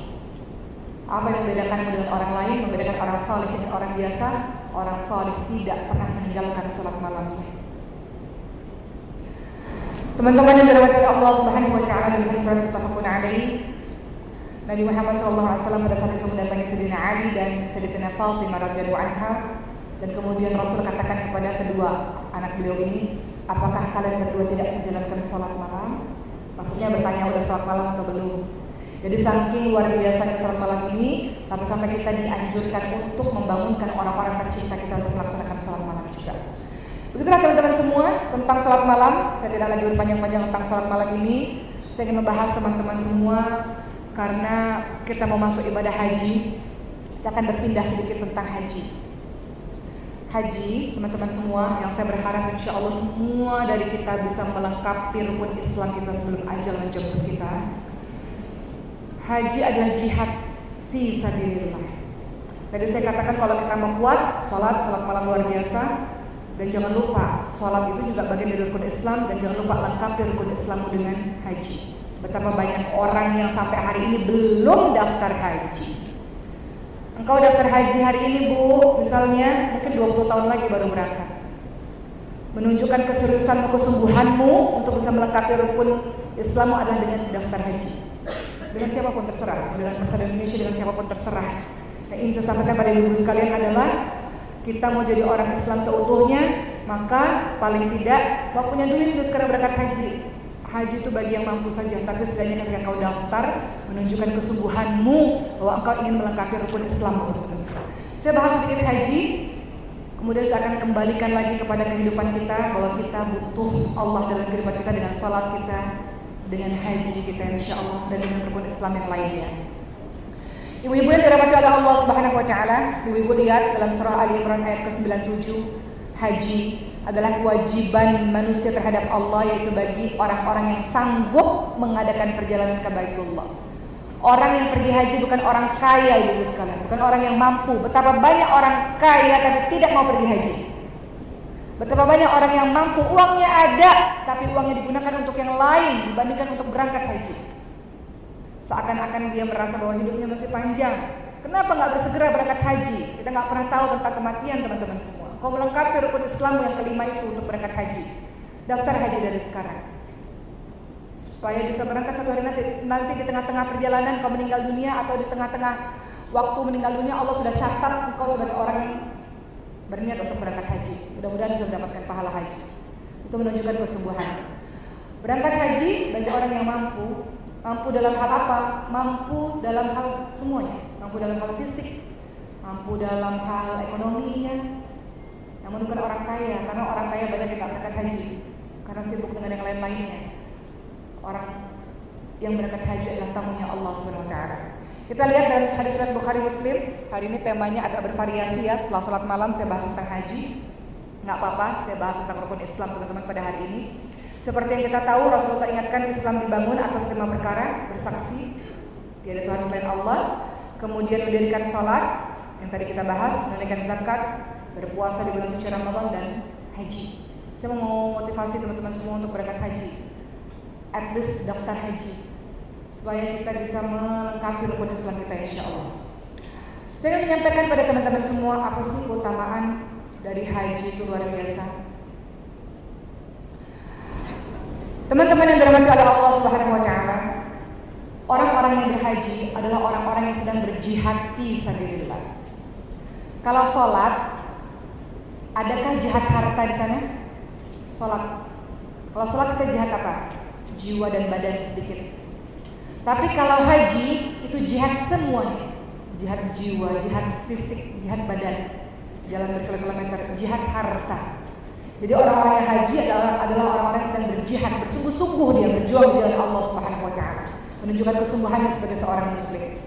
Apa yang membedakanmu dengan orang lain, membedakan orang salih dengan orang biasa? Orang salih tidak pernah meninggalkan salat malamnya. Teman-teman yang dirahmati Allah Subhanahu wa taala, dan hadirin muttafaqun alaihi, Nabi Muhammad SAW pada saat itu mendatangi Sayyidina Ali dan Sayyidatina Fatimah radhiyallahu anha, dan kemudian Rasul katakan kepada kedua anak beliau ini, apakah kalian berdua tidak menjalankan sholat malam? Maksudnya bertanya, udah sholat malam atau belum? Jadi saking luar biasanya sholat malam ini, sampai-sampai kita dianjurkan untuk membangunkan orang-orang tercinta kita untuk melaksanakan sholat malam juga. Begitulah teman-teman semua tentang sholat malam. Saya tidak lagi berpanjang-panjang tentang sholat malam ini. Saya ingin membahas teman-teman semua, karena kita mau masuk ibadah haji. Saya akan berpindah sedikit tentang haji. Haji, teman-teman semua, yang saya berharap insya Allah semua dari kita bisa melengkapi rukun Islam kita sebelum ajal menjemput kita. Haji adalah jihad fi sabilillah. Tadi saya katakan kalau kita mau kuat, sholat malam luar biasa. Dan jangan lupa, sholat itu juga bagian dari rukun Islam. Dan jangan lupa lengkapi rukun Islammu dengan haji. Betapa banyak orang yang sampai hari ini belum daftar haji. Engkau daftar haji hari ini Bu, misalnya mungkin 20 tahun lagi baru berangkat. Menunjukkan keseriusanmu, kesungguhanmu untuk bisa melengkapi rukun Islammu adalah dengan daftar haji. Dengan siapapun terserah, dengan Persatuan Indonesia, dengan siapapun terserah. Yang ingin saya sampaikan pada ibu sekalian adalah, kita mau jadi orang Islam seutuhnya, maka paling tidak kau punya duit untuk sekarang berangkat haji. Haji itu bagi yang mampu saja, tapi setidaknya ketika kau daftar, menunjukkan kesungguhanmu bahwa engkau ingin melengkapi rukun Islam untuk terus. Saya bahas sedikit haji, kemudian saya akan kembalikan lagi kepada kehidupan kita, bahwa kita butuh Allah dalam kehidupan kita dengan sholat kita, dengan haji kita insya Allah, dan dengan rukun Islam yang lainnya. Ibu-ibu yang dirahmati oleh Allah Subhanahu wa taala, ibu-ibu lihat dalam surah Ali Imran ayat ke-97, haji adalah kewajiban manusia terhadap Allah, yaitu bagi orang-orang yang sanggup mengadakan perjalanan ke Baitullah. Orang yang pergi haji bukan orang kaya ibu sekalian, bukan orang yang mampu. Betapa banyak orang kaya tapi tidak mau pergi haji. Betapa banyak orang yang mampu, uangnya ada, tapi uangnya digunakan untuk yang lain dibandingkan untuk berangkat haji. Seakan-akan dia merasa bahwa hidupnya masih panjang. Kenapa nggak bersegera berangkat haji? Kita nggak pernah tahu tentang kematian teman-teman semua. Kau melengkapi rukun Islam yang kelima itu untuk berangkat haji. Daftar haji dari sekarang, supaya bisa berangkat suatu hari nanti di tengah-tengah perjalanan kau meninggal dunia, atau di tengah-tengah waktu meninggal dunia Allah sudah catat engkau sebagai orang yang berniat untuk berangkat haji. Mudah-mudahan bisa mendapatkan pahala haji. Itu menunjukkan kesungguhan. Berangkat haji bagi orang yang mampu. Mampu dalam hal apa? Mampu dalam hal semuanya. Mampu dalam hal fisik, mampu dalam hal ekonomi ya. Namun bukan orang kaya, karena orang kaya banyak yang gak berangkat haji karena sibuk dengan yang lain-lainnya. Orang yang berangkat haji adalah tamunya Allah SWT. Kita lihat dalam hadis riwayat Bukhari Muslim. Hari ini temanya agak bervariasi ya. Setelah sholat malam saya bahas tentang haji. Gak apa-apa, saya bahas tentang rukun Islam teman-teman pada hari ini. Seperti yang kita tahu, Rasulullah ingatkan Islam dibangun atas 5 perkara: bersaksi tiada Tuhan selain Allah, kemudian mendirikan sholat yang tadi kita bahas, menunaikan zakat, berpuasa di bulan suci Ramadan, dan haji. Saya mau motivasi teman-teman semua untuk berangkat haji. at least daftar haji, supaya kita bisa melengkapi rukun Islam kita insya Allah. Saya ingin menyampaikan pada teman-teman semua apa sih keutamaan dari haji itu luar biasa. Teman-teman yang dirahmati oleh Allah Subhanahu wa taala, orang-orang yang berhaji adalah orang-orang yang sedang berjihad fi sabilillah. Kalau sholat, adakah jihad harta di sana? Sholat. Kalau sholat kita jihad apa? Jiwa dan badan sedikit. Tapi kalau haji itu jihad semuanya. Jihad jiwa, jihad fisik, jihad badan, jalan berkilometer, jihad harta. Jadi orang-orang yang haji adalah orang-orang yang sedang berjihad, bersungguh-sungguh dia berjuang di jalan Allah Subhanahu wa taala, menunjukkan kesungguhannya sebagai seorang muslim.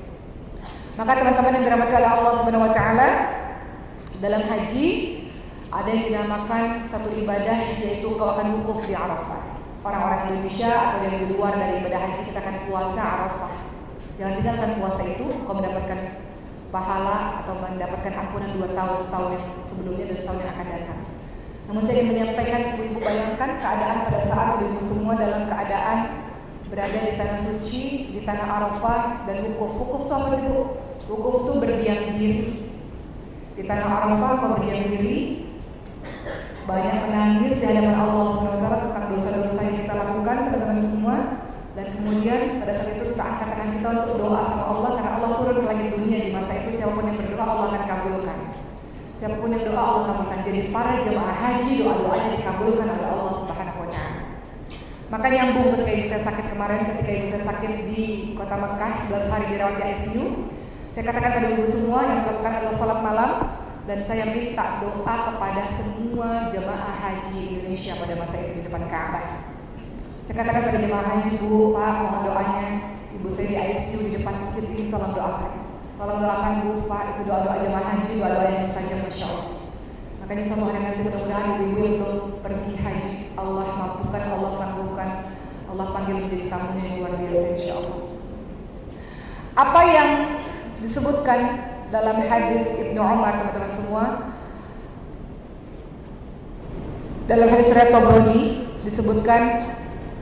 Maka teman-teman yang dirahmati oleh Allah Subhanahu wa taala, dalam haji ada yang dinamakan satu ibadah, yaitu kau akan wukuf di Arafah. Orang-orang Indonesia atau yang di luar dari ibadah haji, kita akan puasa Arafah. Jangan tinggalkan puasa itu, kau mendapatkan pahala atau mendapatkan ampunan 2 tahun, setahun yang sebelumnya dan setahun yang akan datang. Namun saya ingin menyampaikan, ibu-ibu bayangkan keadaan pada saat ibu-ibu semua dalam keadaan berada di tanah suci, di tanah Arafah dan wukuf. Wukuf itu apa sih bu? Wukuf itu berdiam diri. Di tanah Arafah kau berdiam diri, banyak menangis di hadapan Allah SWT tentang dosa-dosa yang kita lakukan, teman-teman semua. Dan kemudian pada saat itu kita angkat tangan kita untuk doa sama Allah, karena Allah turun ke langit dunia di masa itu. Siapapun yang berdoa Allah akan kabulkan. Siapapun yang doa Allah kabulkan. Jadi para jemaah haji doa-doanya dikabulkan oleh Allah Subhanahu wa taala. Maka nyambung ketika ibu saya sakit kemarin, ketika ibu saya sakit di kota Mekah 11 hari dirawat di ICU. Saya katakan pada ibu semua yang saya lakukan adalah salat malam, dan saya minta doa kepada semua jemaah haji Indonesia pada masa itu di depan Ka'bah. Saya katakan pada jemaah haji, Bu, Pak, mohon doanya, ibu saya di ICU di depan masjid ini, tolong doakan. Tolong doakan Bu, Pak, itu doa-doa jemaah haji, doa-doa yang mustajab, Masya Allah. Makanya suatu hari nanti mudah-mudahan ibu yang belum pergi haji, Allah mampukan, Allah sanggupkan, Allah panggil menjadi tamunya yang luar biasa insya Allah. Apa yang disebutkan dalam hadis Ibnu Umar, teman-teman semua, dalam hadis riwayat Tabrani disebutkan,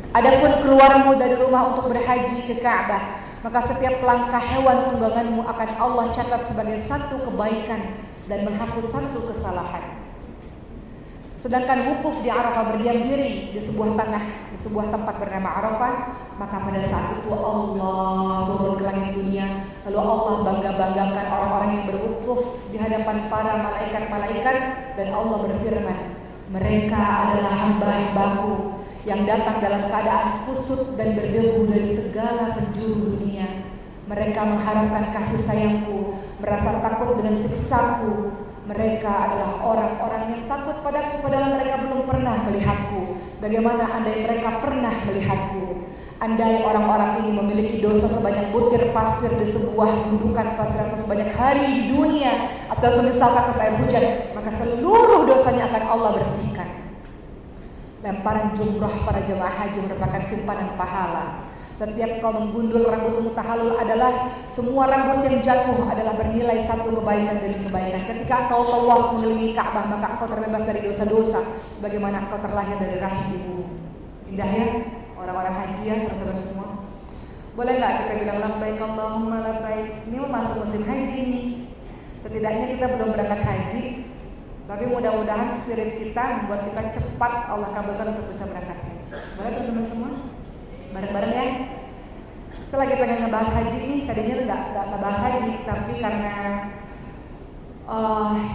adapun keluarmu dari rumah untuk berhaji ke Ka'bah, maka setiap langkah hewan tungganganmu akan Allah catat sebagai satu kebaikan dan menghapus satu kesalahan. Sedangkan wukuf di Arafah, berdiam diri di sebuah tanah, di sebuah tempat bernama Arafah, maka pada saat itu Allah turun ke langit dunia, lalu Allah bangga-banggakan orang-orang yang berwukuf di hadapan para malaikat-malaikat, dan Allah berfirman, mereka adalah hamba-hambaku yang datang dalam keadaan kusut dan berdebu dari segala penjuru dunia. Mereka mengharapkan kasih sayangku, merasa takut dengan siksaku. Mereka adalah orang-orang yang takut padaku, padahal mereka belum pernah melihatku. Bagaimana andai mereka pernah melihatku? Andai orang-orang ini memiliki dosa sebanyak butir pasir di sebuah gundukan pasir, atau sebanyak hari di dunia, atau semisal tetes air hujan, maka seluruh dosanya akan Allah bersihkan. Lemparan jumrah para jemaah haji merupakan simpanan pahala. Setiap kau menggundul rambutmu tahallul adalah semua rambut yang jatuh adalah bernilai satu kebaikan demi kebaikan. Ketika kau tawaf mengelilingi Ka'bah, maka engkau terbebas dari dosa-dosa sebagaimana engkau terlahir dari rahim ibumu. Indah ya orang-orang haji ya teman-teman semua. Boleh nggak kita bilang labbaik Allahumma labbaik? Ini mau masuk musim haji nih. Setidaknya kita belum berangkat haji, tapi mudah-mudahan spirit kita membuat kita cepat Allah kabulkan untuk bisa berangkat haji. Boleh teman-teman semua? Bareng-bareng ya. Saya lagi pengen ngebahas haji nih. Tadinya nggak ngebahas haji, tapi karena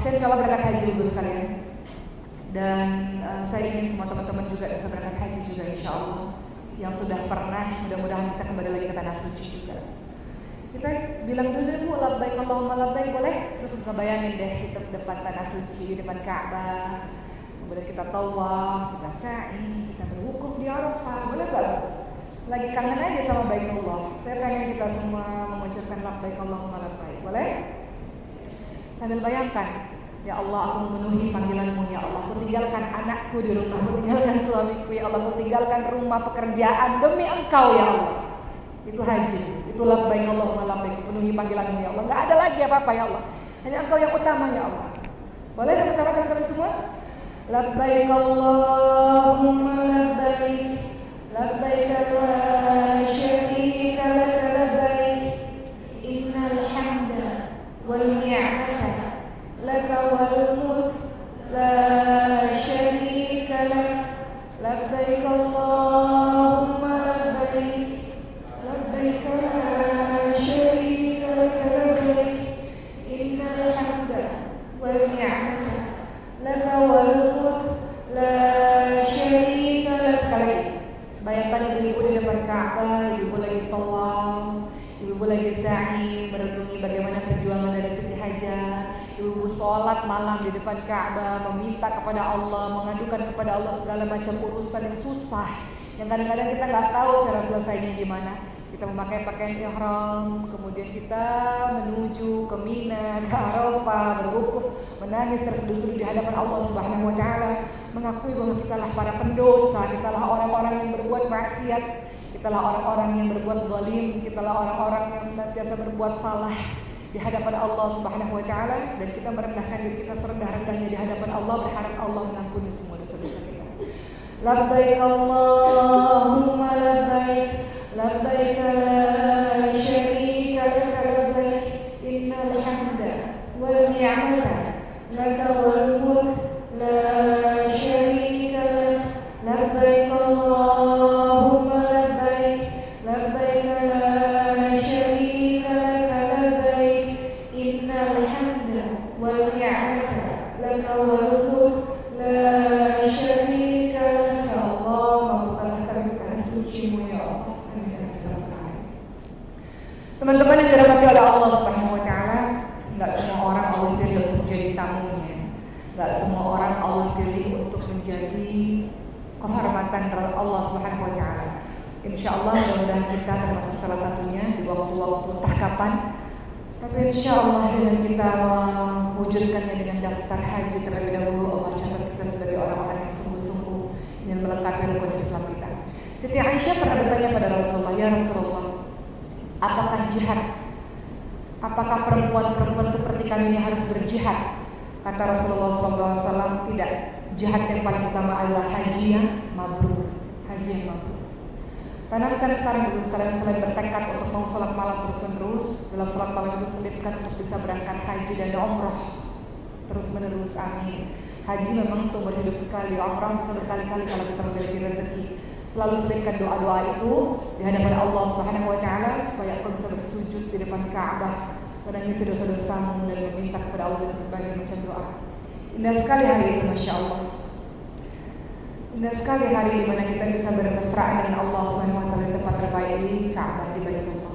saya insya Allah berangkat haji ibu sekalian, dan saya ingin semua teman-teman juga bisa berangkat haji juga insya Allah. Yang sudah pernah mudah-mudahan bisa kembali lagi ke tanah suci juga. Kita bilang dulu Bu, labbaik Allahumma labbaik, boleh? Terus ngebayangin deh kita di depan tanah suci, di depan Ka'bah. Kemudian kita tawaf, kita sa'i, kita berwukuf di Arafah. Boleh nggak? Lagi kangen aja sama Baitullah. Saya pengen kita semua mengucapkan labbaik Allahumma labbaik. Boleh? Sambil bayangkan, ya Allah, aku memenuhi panggilan-Mu ya Allah. Aku tinggalkan anakku di rumah, aku tinggalkan suamiku ya Allah, aku tinggalkan rumah pekerjaan demi Engkau ya Allah. Itu haji, itu labbaik Allahumma labbaik, penuhi panggilan-Mu ya Allah. Gak ada lagi apa-apa ya Allah, hanya Engkau yang utama ya Allah. Boleh sama-sama teman-teman semua? Labbaik Allahumma labbaik, labbaik la syarika lak labbaik innal hamda wal ni'mata lak wal mulk la syarika lak labbaik Allahumma labbaik labbaik la syarika lak labbaik innal hamda wal ni'mata lak wal mulk la syarika lak. Sekali lagi, bayangkan ibu-ibu di depan Ka'bah, ibu-ibu lagi tawaf, ibu-ibu lagi sa'i, merenungi bagaimana perjuangan dari Siti Hajar. Ibu-ibu sholat malam di depan Ka'bah, meminta kepada Allah, mengadukan kepada Allah segala macam urusan yang susah, yang kadang-kadang kita nggak tahu cara selesainya gimana. Kita memakai pakaian ihram, kemudian kita menuju ke Mina, ke Arafah, berwukuf, menangis terseduh-seduh di hadapan Allah Subhanahu wa taala, mengakui bahwa kitalah para pendosa, kitalah orang-orang yang berbuat maksiat, kitalah orang-orang yang berbuat zalim, kitalah orang-orang yang senantiasa berbuat salah di hadapan Allah Subhanahu wa taala, dan kita merendahkan diri kita serendah-rendahnya di hadapan Allah, berharap Allah mengampuni semua dosa-dosa kita. Labbaik Allahumma labbaik labbaik la syarika lak labbaik innal hamda wal ni'mata lak wal mulk la syarika lak labbaik Allahumma labbaik labbaik la syarika lak labbaik innal hamda wal ni'mata lak wal mulk la syarika lak. Ya Allah, mampukanlah kami kepada suci-Mu ya Allah. Teman-teman yang dirahmati oleh Allah Subhanahu wa taala, enggak semua orang Allah pilih untuk menjadi tamunya. Enggak semua orang Allah pilih untuk menjadi kehormatan Allah Subhanahu wa taala. Insyaallah mudah-mudahan kita termasuk salah satunya di waktu-waktu entah kapan. Tapi insyaallah dengan kita mewujudkannya dengan daftar haji terlebih dahulu, Allah catat kita sebagai orang-orang yang sungguh-sungguh ingin melengkapi rukun Islam kita. Siti Aisyah pernah bertanya pada Rasulullah, "Ya Rasulullah, apakah jihad? Apakah perempuan-perempuan seperti kami ini harus berjihad?" Kata Rasulullah SAW, tidak. Jihad yang paling utama adalah haji yang mabrur. Haji yang mabrur. Tanamkan sekarang dulu sekalian, selain bertekad untuk mau sholat malam terus-menerus, dalam sholat malam itu selipkan untuk bisa berangkat haji dan umroh terus-menerus. Amin. Haji memang seumur hidup sekali, umroh bisa berkali-kali kalau kita memiliki rezeki. Selalu selipkan doa-doa itu di hadapan Allah Subhanahu wa taala supaya engkau bisa bersujud di depan Ka'bah, menangisi dosa-dosamu dan meminta kepada Allah dengan berbagai macam doa. Indah sekali hari itu, Masya Allah. Indah sekali hari di mana kita bisa bermesraan dengan Allah Subhanahu wa taala di tempat terbaik di Ka'bah, di Baitullah.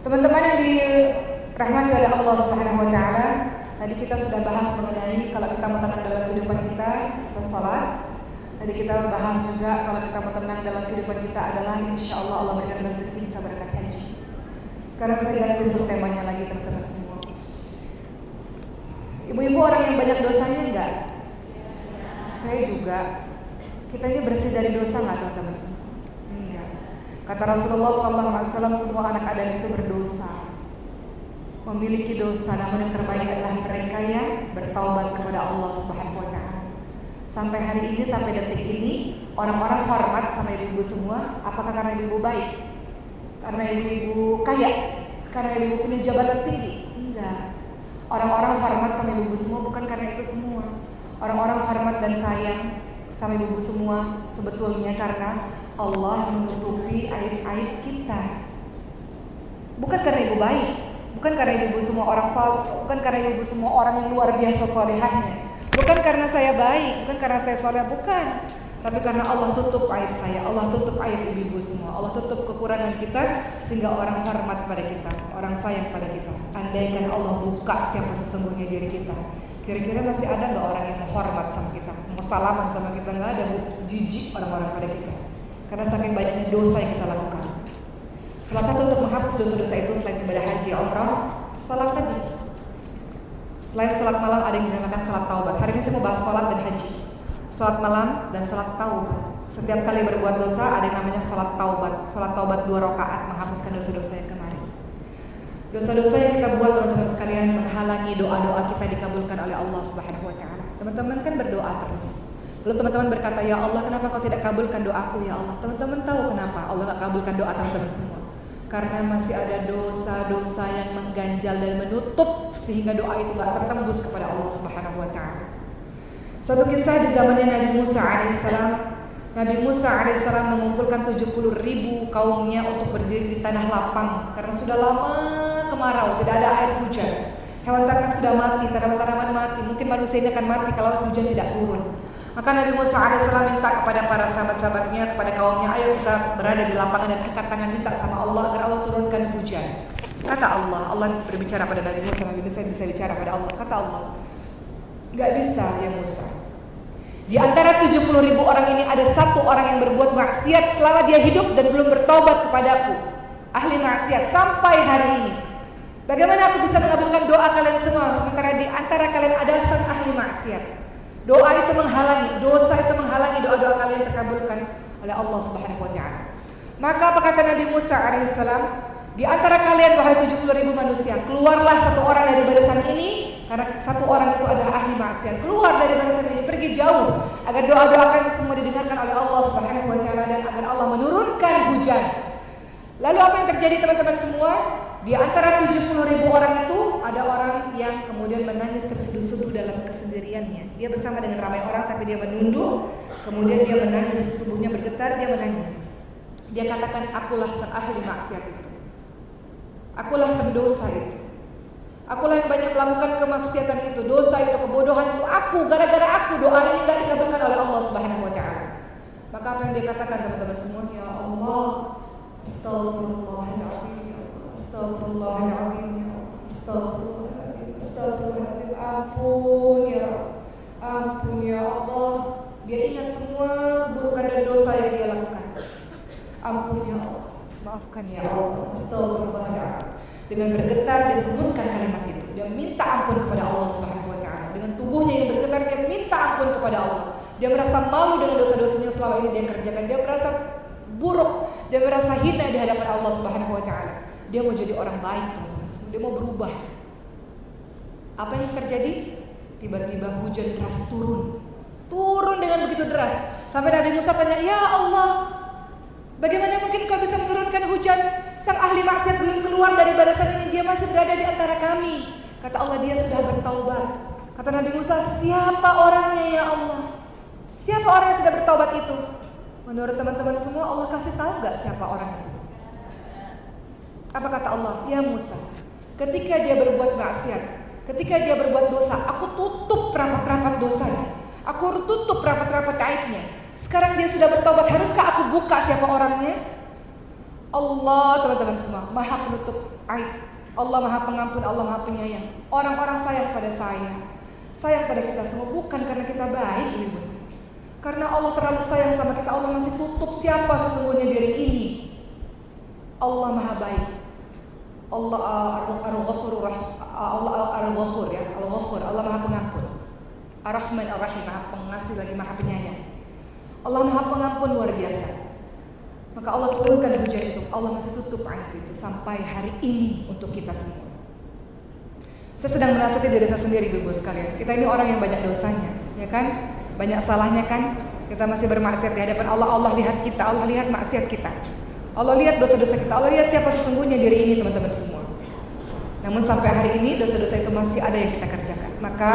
Teman-teman yang dirahmati oleh Allah Subhanahu wa taala, tadi kita sudah bahas mengenai kalau kita mau tenang dalam kehidupan kita sholat. Tadi kita bahas juga kalau kita mau tenang dalam kehidupan kita adalah insya Allah Allah berikan rezeki bisa berangkat haji. Sekarang saya ganti temanya lagi teman-teman semua. Ibu-ibu orang yang banyak dosanya enggak? Saya juga. Kita ini bersih dari dosa enggak teman-teman semua? Enggak. Kata Rasulullah SAW, semua anak Adam itu berdosa, memiliki dosa, namun yang terbaik adalah mereka yang bertaubat kepada Allah Subhanahu wa taala. Sampai hari ini, sampai detik ini, orang-orang hormat sama ibu-ibu semua. Apakah karena ibu-ibu baik? Karena ibu-ibu kaya? Karena ibu-ibu punya jabatan tinggi? Enggak. Orang-orang hormat sama ibu-ibu semua bukan karena itu semua. Orang-orang hormat dan sayang sama ibu-ibu semua sebetulnya karena Allah menutupi aib-aib kita. Bukan karena ibu baik, bukan karena ibu-ibu semua orang saleh, bukan karena ibu-ibu semua orang yang luar biasa solehahnya. Bukan karena saya baik, bukan karena saya soleh, bukan. Tapi karena Allah tutup aib saya, Allah tutup aib ibu-ibu semua, Allah tutup kekurangan kita sehingga orang hormat pada kita, orang sayang pada kita. Andaikan Allah buka siapa sesungguhnya diri kita, kira-kira masih ada nggak orang yang mau hormat sama kita, mau salaman sama kita? Nggak ada, bu. Jijik orang-orang pada kita. Karena saking banyaknya dosa yang kita lakukan. Salah satu untuk menghapus dosa-dosa itu selain ibadah haji, umrah, salat tadi. Selain sholat malam ada yang dinamakan sholat taubat. Hari ini saya mau bahas sholat dan haji. Sholat malam dan sholat taubat. Setiap kali berbuat dosa ada yang namanya sholat taubat. Sholat taubat 2 rakaat menghapuskan dosa-dosa yang kemarin. Dosa-dosa yang kita buat teman-teman sekalian menghalangi doa-doa kita dikabulkan oleh Allah Subhanahu wa taala. Teman-teman kan berdoa terus. Lalu teman-teman berkata, ya Allah, kenapa kau tidak kabulkan doaku ya Allah? Teman-teman tahu kenapa Allah tidak kabulkan doa teman-teman semua? Karena masih ada dosa-dosa yang mengganjal dan menutup sehingga doa itu tidak tertembus kepada Allah Subhanahu wa Ta'ala. Suatu kisah di zamannya Nabi Musa alaihissalam. Nabi Musa alaihissalam mengumpulkan 70.000 kaumnya untuk berdiri di tanah lapang karena sudah lama kemarau, tidak ada air hujan. Hewan ternak sudah mati, tanaman-tanaman mati, mungkin manusia ini akan mati kalau hujan tidak turun. Maka Nabi Musa alaihissalam minta kepada para sahabat-sahabatnya, kepada kaumnya, ayo kita berada di lapangan dan angkat tangan minta sama Allah agar Allah turunkan hujan. Kata Allah berbicara pada Nabi Musa, Nabi Musa bisa bicara pada Allah. Kata Allah, gak bisa ya Musa. Di antara 70.000 orang ini ada satu orang yang berbuat maksiat selama dia hidup dan belum bertobat kepadaku. Ahli maksiat sampai hari ini. Bagaimana aku bisa mengabulkan doa kalian semua sementara di antara kalian ada sang ahli maksiat? Doa itu menghalangi, dosa itu menghalangi doa-doa kalian terkabulkan oleh Allah Subhanahu wa Ta'ala. Maka apa kata Nabi Musa alaihissalam? Di antara kalian wahai 70.000 manusia, keluarlah satu orang dari barisan ini, karena satu orang itu adalah ahli maksiat. Keluar dari barisan ini, pergi jauh agar doa-doa kalian semua didengarkan oleh Allah Subhanahu wa Ta'ala dan agar Allah menurunkan hujan. Lalu apa yang terjadi teman-teman semua? Di antara 70.000 orang itu ada orang yang kemudian menangis terseduh-seduh dalam kesendiriannya. Dia bersama dengan ramai orang tapi dia menunduk, kemudian dia menangis, tubuhnya bergetar, dia menangis. Dia katakan, akulah sang ahli maksiat itu. Akulah pendosa itu. Akulah yang banyak melakukan kemaksiatan itu, dosa itu, kebodohan itu. Aku, gara-gara aku doa ini tidak dikabulkan oleh Allah Subhanahu wa Ta'ala. Maka apa yang dia katakan teman-teman semua? Ya Allah, Astaghfirullahaladzim, ya Allah, Astaghfirullahaladzim, ya Allah, Astaghfirullahaladzim, Astaghfirullahaladzim, ampun ya Allah, ampun ya Allah. Dia ingat semua burukan dan dosa yang dia lakukan. Ampun ya Allah, maafkan ya Allah, Astaghfirullahaladzim. Dengan bergetar dia sebutkan kalimat itu. Dia minta ampun kepada Allah Subhanahu wa Ta'ala. Dengan tubuhnya yang bergetar dia minta ampun kepada Allah. Dia merasa malu dengan dosa-dosanya selama ini dia kerjakan. Dia merasa buruk, dia merasa hina di hadapan Allah Subhanahu wa Ta'ala. Dia mau jadi orang baik, teman-teman. Dia mau berubah. Apa yang terjadi? Tiba-tiba hujan deras turun. Turun dengan begitu deras. Sampai Nabi Musa tanya, "Ya Allah, bagaimana mungkin kau bisa menurunkan hujan? Sang ahli maksiat belum keluar dari barisan ini, dia masih berada di antara kami." Kata Allah, dia sudah bertaubat. Kata Nabi Musa, "Siapa orangnya ya Allah? Siapa orang yang sudah bertaubat itu?" Menurut teman-teman semua, Allah kasih tahu gak siapa orang itu? Apa kata Allah? Ya Musa, ketika dia berbuat maksiat, ketika dia berbuat dosa, aku tutup rapat-rapat dosanya, aku tutup rapat-rapat aibnya. Sekarang dia sudah bertobat, haruskah aku buka siapa orangnya? Allah, teman-teman semua, maha penutup aib. Allah maha pengampun, Allah maha penyayang. Orang-orang sayang pada saya, sayang pada kita semua, bukan karena kita baik, ibu semua. Karena Allah terlalu sayang sama kita, Allah masih tutup siapa sesungguhnya diri ini. Allah maha baik. Allah Al-Ghafur, ya, Al-Ghafur, Allah maha pengampun. Ar-Rahman Ar-Rahim, maha pengasih lagi maha penyayang. Allah maha pengampun luar biasa. Maka Allah turunkan hujan itu, Allah masih tutup aib itu sampai hari ini untuk kita semua. Saya sedang menasihati diri saya sendiri, ibu sekalian. Kita ini orang yang banyak dosanya, ya kan? Banyak salahnya kan? Kita masih bermaksiat di hadapan Allah. Allah lihat kita, Allah lihat maksiat kita, Allah lihat dosa-dosa kita, Allah lihat siapa sesungguhnya diri ini, teman-teman semua. Namun sampai hari ini dosa-dosa itu masih ada yang kita kerjakan. Maka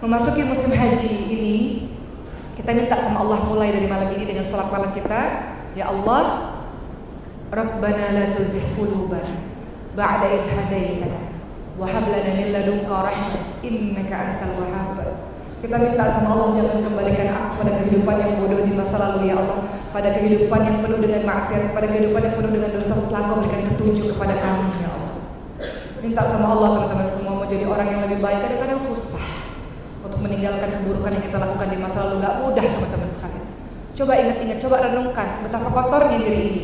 memasuki musim haji ini, kita minta sama Allah mulai dari malam ini dengan sholat malam kita. Ya Allah, Rabbana la tuzigh qulubana ba'da idh hadaitana wa hab lana min ladunka rahmah innaka antal wahhab. Kita minta sama Allah, jangan kembalikan aku pada kehidupan yang bodoh di masa lalu ya Allah, pada kehidupan yang penuh dengan maksiat, pada kehidupan yang penuh dengan dosa, setelah Kau berikan petunjuk kepada kami ya Allah. Minta sama Allah, teman-teman semua, mau jadi orang yang lebih baik. Kadang-kadang susah untuk meninggalkan keburukan yang kita lakukan di masa lalu, gak mudah teman-teman sekalian. Coba ingat-ingat, coba renungkan betapa kotornya diri ini.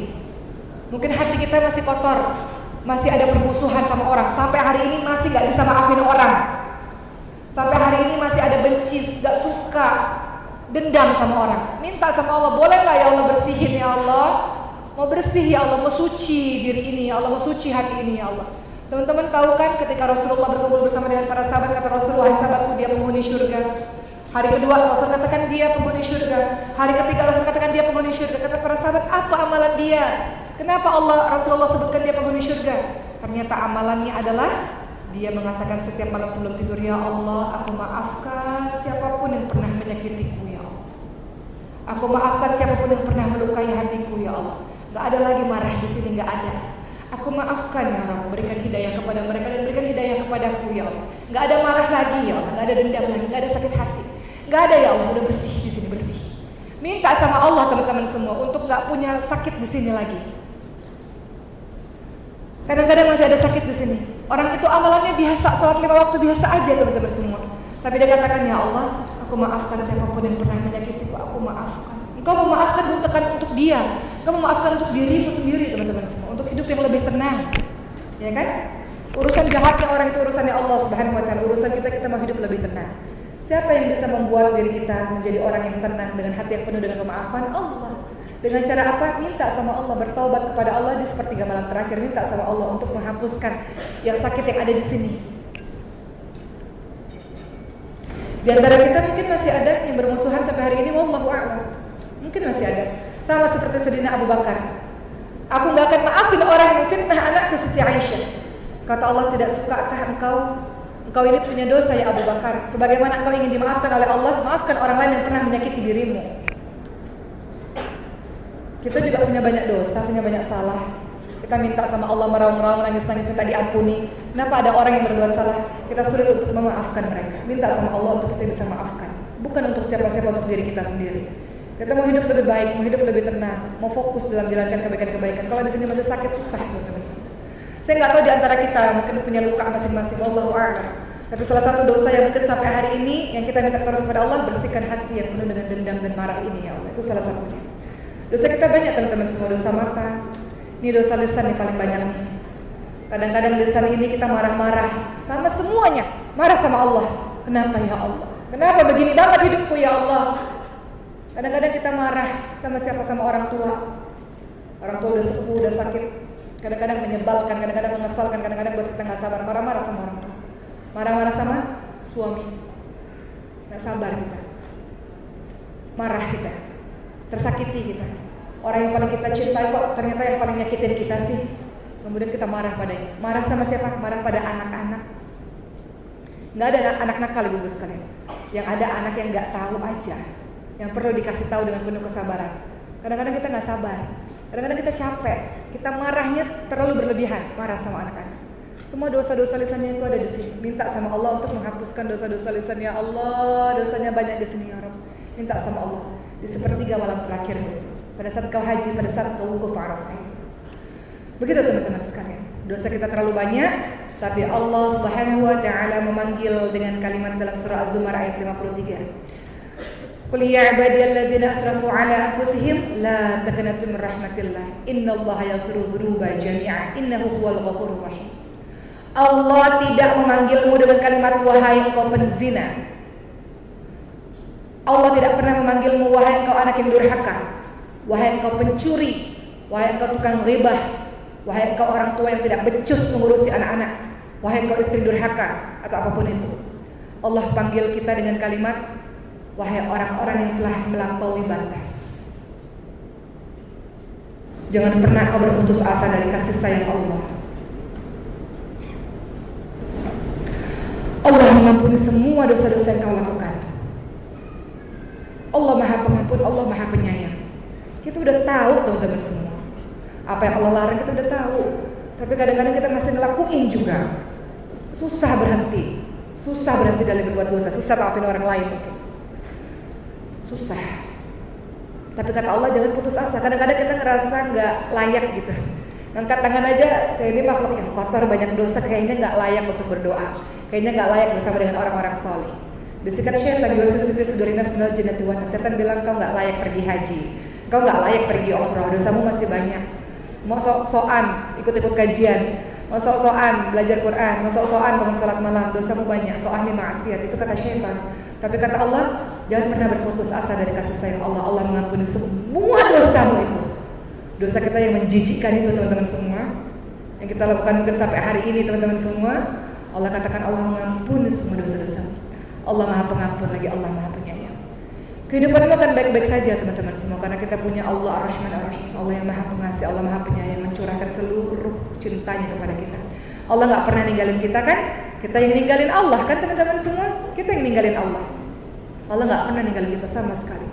Mungkin hati kita masih kotor, masih ada permusuhan sama orang, sampai hari ini masih gak bisa maafin orang. Sampai hari ini masih ada benci, gak suka, dendam sama orang. Minta sama Allah, boleh gak ya Allah bersihin ya Allah? Mau bersih ya Allah, mau suci diri ini ya Allah, mau suci hati ini ya Allah. Teman-teman tahu kan ketika Rasulullah berkumpul bersama dengan para sahabat, kata Rasulullah, sahabatku dia penghuni surga. Hari kedua Rasul katakan dia penghuni surga. Hari ketiga Rasul katakan dia penghuni surga. Kata para sahabat, apa amalan dia? Kenapa Rasulullah sebutkan dia penghuni surga? Ternyata amalannya adalah dia mengatakan setiap malam sebelum tidur, ya Allah, aku maafkan siapapun yang pernah menyakitiku, ya Allah. Aku maafkan siapapun yang pernah melukai hatiku, ya Allah. Gak ada lagi marah di sini, gak ada. Aku maafkan, ya Allah, berikan hidayah kepada mereka dan berikan hidayah kepadaku, ya Allah. Gak ada marah lagi, ya Allah. Gak ada dendam lagi, gak ada sakit hati. Gak ada, ya Allah, udah bersih di sini, bersih. Minta sama Allah teman-teman semua untuk gak punya sakit di sini lagi. Kadang-kadang masih ada sakit di sini. Orang itu amalannya biasa, sholat 5 waktu biasa aja teman-teman semua. Tapi dia katakan, ya Allah, aku maafkan siapapun yang pernah menyakitiku, aku maafkan. Engkau memaafkan bukan untuk dia, engkau memaafkan untuk dirimu sendiri teman-teman semua, untuk hidup yang lebih tenang, ya kan? Urusan jahatnya orang itu urusannya Allah Subhanahu Wa Taala. Urusan kita mau hidup lebih tenang. Siapa yang bisa membuat diri kita menjadi orang yang tenang dengan hati yang penuh dengan pemaafan? Allah. Dengan cara apa? Minta sama Allah, bertaubat kepada Allah di sepertiga malam terakhir. Minta sama Allah untuk menghapuskan yang sakit yang ada di sini. Di antara kita mungkin masih ada yang bermusuhan sampai hari ini, wallahu a'lam. Mungkin masih ada. Sama seperti Sayyidina Abu Bakar. Aku gak akan maafin orang yang fitnah anakku Siti Aisyah. Kata Allah, tidak sukakah engkau ini punya dosa ya Abu Bakar. Sebagaimana engkau ingin dimaafkan oleh Allah, maafkan orang lain yang pernah menyakiti dirimu. Kita juga punya banyak dosa, punya banyak salah. Kita minta sama Allah meraung-raung, nangis-nangis minta diampuni. Kenapa ada orang yang berbuat salah, kita sulit untuk memaafkan mereka. Minta sama Allah untuk kita bisa maafkan. Bukan untuk siapa-siapa, untuk diri kita sendiri. Kita mau hidup lebih baik, mau hidup lebih tenang, mau fokus dalam menjalankan kebaikan-kebaikan. Kalau di sini masih sakit, susah teman-teman. Saya nggak tahu di antara kita mungkin punya luka masing-masing, wallahu a'lam. Tapi salah satu dosa yang mungkin sampai hari ini yang kita minta terus kepada Allah, bersihkan hati yang penuh dengan dendam dan marah ini ya Allah. Itu salah satunya. Dosa kita banyak teman-teman semua, dosa mata. Ini dosa lisan yang paling banyak nih. Kadang-kadang lisan ini kita marah-marah sama semuanya, marah sama Allah. Kenapa ya Allah? Kenapa begini banget hidupku ya Allah? Kadang-kadang kita marah sama siapa, sama orang tua. Orang tua udah sepuh, udah sakit. Kadang-kadang menyebalkan, kadang-kadang mengesalkan, kadang-kadang buat kita nggak sabar. Marah-marah sama orang tua. Marah-marah sama suami. Nggak sabar kita. Marah kita. Tersakiti kita. Orang yang paling kita cintai kok ternyata yang paling nyakitin kita sih. Kemudian kita marah padanya. Marah sama siapa? Marah pada anak-anak. Nggak ada anak nakal ibu-ibu sekalian. Yang ada anak yang nggak tahu aja, yang perlu dikasih tahu dengan penuh kesabaran. Kadang-kadang kita nggak sabar, kadang-kadang kita capek, kita marahnya terlalu berlebihan, marah sama anak-anak. Semua dosa-dosa lisannya itu ada di sini. Minta sama Allah untuk menghapuskan dosa-dosa lisan ya Allah. Dosanya banyak di sini ya Rabb. Minta sama Allah di sepertiga malam terakhir, pada saat kau haji, pada saat kau wukuf Arafah. Begitu teman-teman sekalian. Dosa kita terlalu banyak, tapi Allah Subhanahu wa taala memanggil dengan kalimat dalam surah Az-Zumar ayat 53. Qul ya ibadiyalladzina asrafu ala anfusihim la taqnatu min rahmatillah. Innallaha yaghfiru dzunuba jami'a innahu huwal ghafurur rahim. Allah tidak memanggilmu dengan kalimat wahai engkau penzina. Allah tidak pernah memanggilmu wahai engkau anak yang durhaka, wahai engkau pencuri, wahai engkau tukang ghibah, wahai engkau orang tua yang tidak becus mengurusi anak-anak, wahai engkau istri durhaka atau apapun itu. Allah panggil kita dengan kalimat wahai orang-orang yang telah melampaui batas. Jangan pernah kau berputus asa dari kasih sayang Allah. Allah mengampuni semua dosa-dosa yang kau lakukan. Allah Maha Pengampun, Allah Maha Penyayang. Kita udah tahu teman-teman semua. Apa yang Allah larang kita udah tahu. Tapi kadang-kadang kita masih ngelakuin juga. Susah berhenti dari berbuat dosa, susah maafin orang lain mungkin. Susah. Tapi kata Allah jangan putus asa. Kadang-kadang kita ngerasa nggak layak gitu. Angkat tangan aja, saya ini makhluk yang kotor, banyak dosa, kayaknya nggak layak untuk berdoa. Kayaknya nggak layak bersama dengan orang-orang soleh. Bisikan syaitan, yuwaswisu fi sudurinas minal jinnati wan nas. Setan bilang kau nggak layak pergi haji, kau nggak layak pergi umroh, dosamu masih banyak. Mau sok-sokan ikut-ikut kajian, mau sok-sokan belajar Quran, mau sok-sokan bangun salat malam, dosamu banyak, kau ahli maksiat. Itu kata syaitan. Tapi kata Allah, jangan pernah berputus asa dari kasih sayang Allah. Allah mengampuni semua dosamu itu. Dosa kita yang menjijikkan itu teman-teman semua, yang kita lakukan mungkin sampai hari ini teman-teman semua, Allah katakan Allah mengampuni semua dosa-dosa. Allah Maha Pengampun lagi, Allah Maha Penyayang. Kehidupanmu akan baik-baik saja teman-teman semua, karena kita punya Allah Ar-Rahman Ar-Rahim, Allah yang Maha Pengasih, Allah Maha Penyayang, mencurahkan seluruh cintanya kepada kita. Allah nggak pernah ninggalin kita kan? Kita yang ninggalin Allah kan teman-teman semua? Kita yang ninggalin Allah. Allah nggak pernah ninggalin kita sama sekali.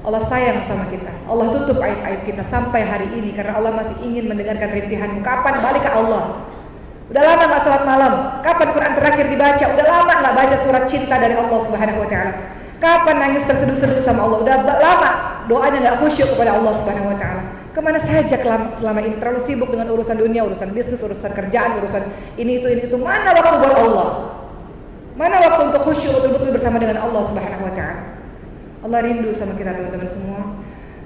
Allah sayang sama kita. Allah tutup aib-aib kita sampai hari ini karena Allah masih ingin mendengarkan rintihanmu. Kapan balik ke Allah? Udah lama nggak sholat malam. Kapan Quran terakhir dibaca? Udah lama nggak baca surat cinta dari Allah Subhanahu Wa Taala. Kapan nangis terseduh-seduh sama Allah? Udah lama doanya nggak khusyuk kepada Allah Subhanahu Wa Taala. Kemana saja selama ini? Terlalu sibuk dengan urusan dunia, urusan bisnis, urusan kerjaan, urusan ini itu. Mana waktu buat Allah? Mana waktu untuk khusyuk betul-betul bersama dengan Allah Subhanahu Wa Taala? Allah rindu sama kita teman-teman semua.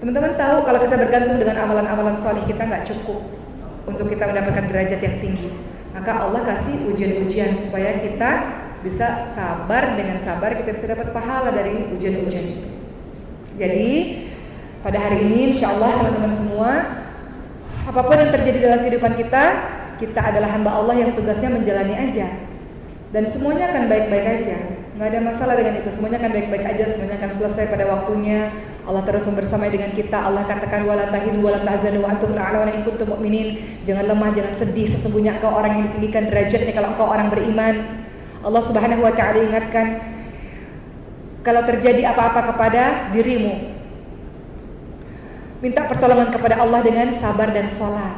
Teman-teman tahu kalau kita bergantung dengan amalan-amalan saleh kita nggak cukup untuk kita mendapatkan derajat yang tinggi. Maka Allah kasih ujian-ujian supaya kita bisa sabar, dengan sabar kita bisa dapat pahala dari ujian-ujian itu. Jadi pada hari ini insya Allah teman-teman semua, apapun yang terjadi dalam kehidupan kita, kita adalah hamba Allah yang tugasnya menjalani aja. Dan semuanya akan baik-baik aja. Nggak ada masalah dengan itu, semuanya akan baik-baik aja, semuanya akan selesai pada waktunya. Allah terus membersamai dengan kita. Allah katakan wala tahinu wala tahzanu wa antum la'aluna in kuntum mu'minin. Jangan lemah, jangan sedih, sesungguhnya engkau orang yang ditinggikan derajatnya kalau engkau orang beriman. Allah Subhanahu wa taala ingatkan, kalau terjadi apa-apa kepada dirimu, minta pertolongan kepada Allah dengan sabar dan sholat.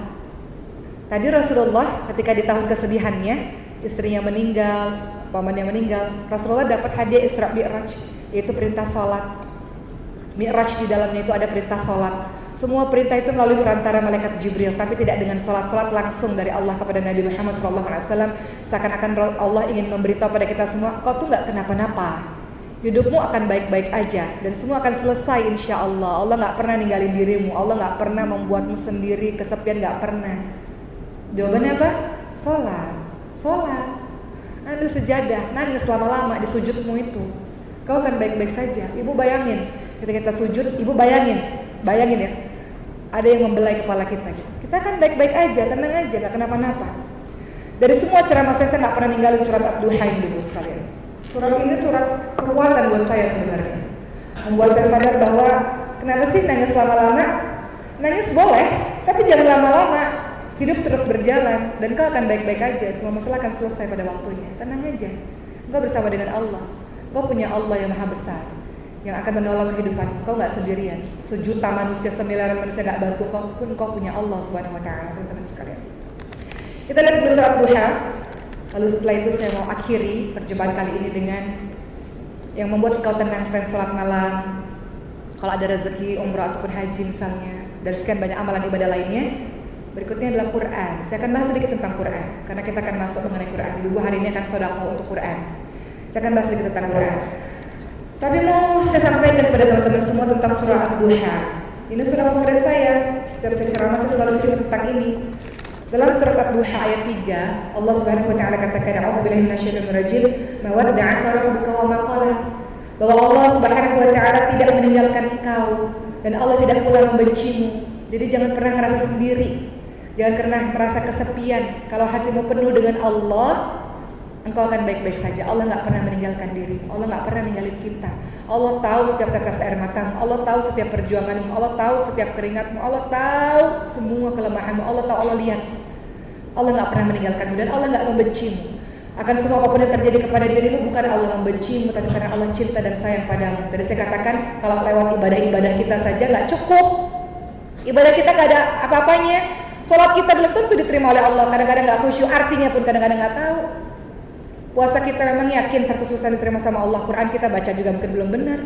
Tadi Rasulullah ketika di tahun kesedihannya, istrinya meninggal, pamannya meninggal, Rasulullah dapat hadiah Isra Mi'raj, yaitu perintah sholat. Mi'raj di dalamnya itu ada perintah sholat. Semua perintah itu melalui perantara malaikat Jibril, tapi tidak dengan sholat langsung dari Allah kepada Nabi Muhammad SAW. Seakan-akan Allah ingin memberitahu pada kita semua, kau tuh nggak kenapa-napa, hidupmu akan baik-baik aja dan semua akan selesai insya Allah. Allah nggak pernah ninggalin dirimu, Allah nggak pernah membuatmu sendiri kesepian, nggak pernah. Jawabannya apa? Sholat. Ambil sejadah, nangis lama-lama di sujudmu itu, kau akan baik-baik saja. Ibu bayangin, ketika kita sujud, ibu bayangin ya, ada yang membelai kepala kita gitu. Kita akan baik-baik aja, tenang aja, gak kenapa-napa. Dari semua ceramah saya nggak pernah ninggalin surat Ad-Duha ini dulu sekalian. Surat ini surat kekuatan buat saya sebenarnya. Membuat saya sadar bahwa kenapa sih nangis lama-lama? Nangis boleh, tapi jangan lama-lama. Hidup terus berjalan dan kau akan baik-baik aja. Semua masalah akan selesai pada waktunya. Tenang aja. Engkau bersama dengan Allah. Engkau punya Allah yang maha besar yang akan menolong kehidupan. Kau nggak sendirian. Sejuta manusia, semiliaran manusia nggak bantu kau pun kau punya Allah Subhanahu Wa Taala, teman-teman sekalian. Kita lihat dulu surat Duha. Lalu setelah itu saya mau akhiri perjumpaan kali ini dengan yang membuat kau tenang selain sholat malam. Kalau ada rezeki umrah ataupun haji misalnya, dan sekian banyak amalan ibadah lainnya. Berikutnya adalah Quran. Saya akan bahas sedikit tentang Quran karena kita akan masuk mengenai Quran. Ibu hari ini akan sedekah untuk Quran. Saya akan bahas sedikit tentang Quran. Tapi mau saya sampaikan kepada teman-teman semua tentang surah Ad-Duha. Ini surah favorit saya. Setiap saya ceramah saya selalu cerita tentang ini. Dalam surat Ad-Duha ayat 3, Allah Subhanahu wa taala katakan, "A'udzubillahi minasyaitonir rajim, ma wadda'aka rabbuka wa ma qala." Bahwa Allah Subhanahu wa taala tidak meninggalkan engkau dan Allah tidak pula membencimu. Jadi jangan pernah merasa sendiri. Jangan pernah merasa kesepian. Kalau hatimu penuh dengan Allah, engkau akan baik-baik saja. Allah nggak pernah meninggalkan diri. Allah nggak pernah ninggalin kita. Allah tahu setiap tetes air matamu. Allah tahu setiap perjuanganmu. Allah tahu setiap keringatmu. Allah tahu semua kelemahanmu. Allah tahu, Allah lihat. Allah nggak pernah meninggalkanmu dan Allah nggak membencimu. Akan semua apapun yang terjadi kepada dirimu, bukan Allah membencimu, tapi karena Allah cinta dan sayang padamu. Tadi saya katakan kalau lewat ibadah-ibadah kita saja nggak cukup. Ibadah kita nggak ada apa-apanya. Sholat kita belum tentu diterima oleh Allah. Kadang-kadang nggak khusyuk, artinya pun kadang-kadang nggak tahu. Puasa kita memang yakin 100% diterima sama Allah. Quran kita baca juga mungkin belum benar.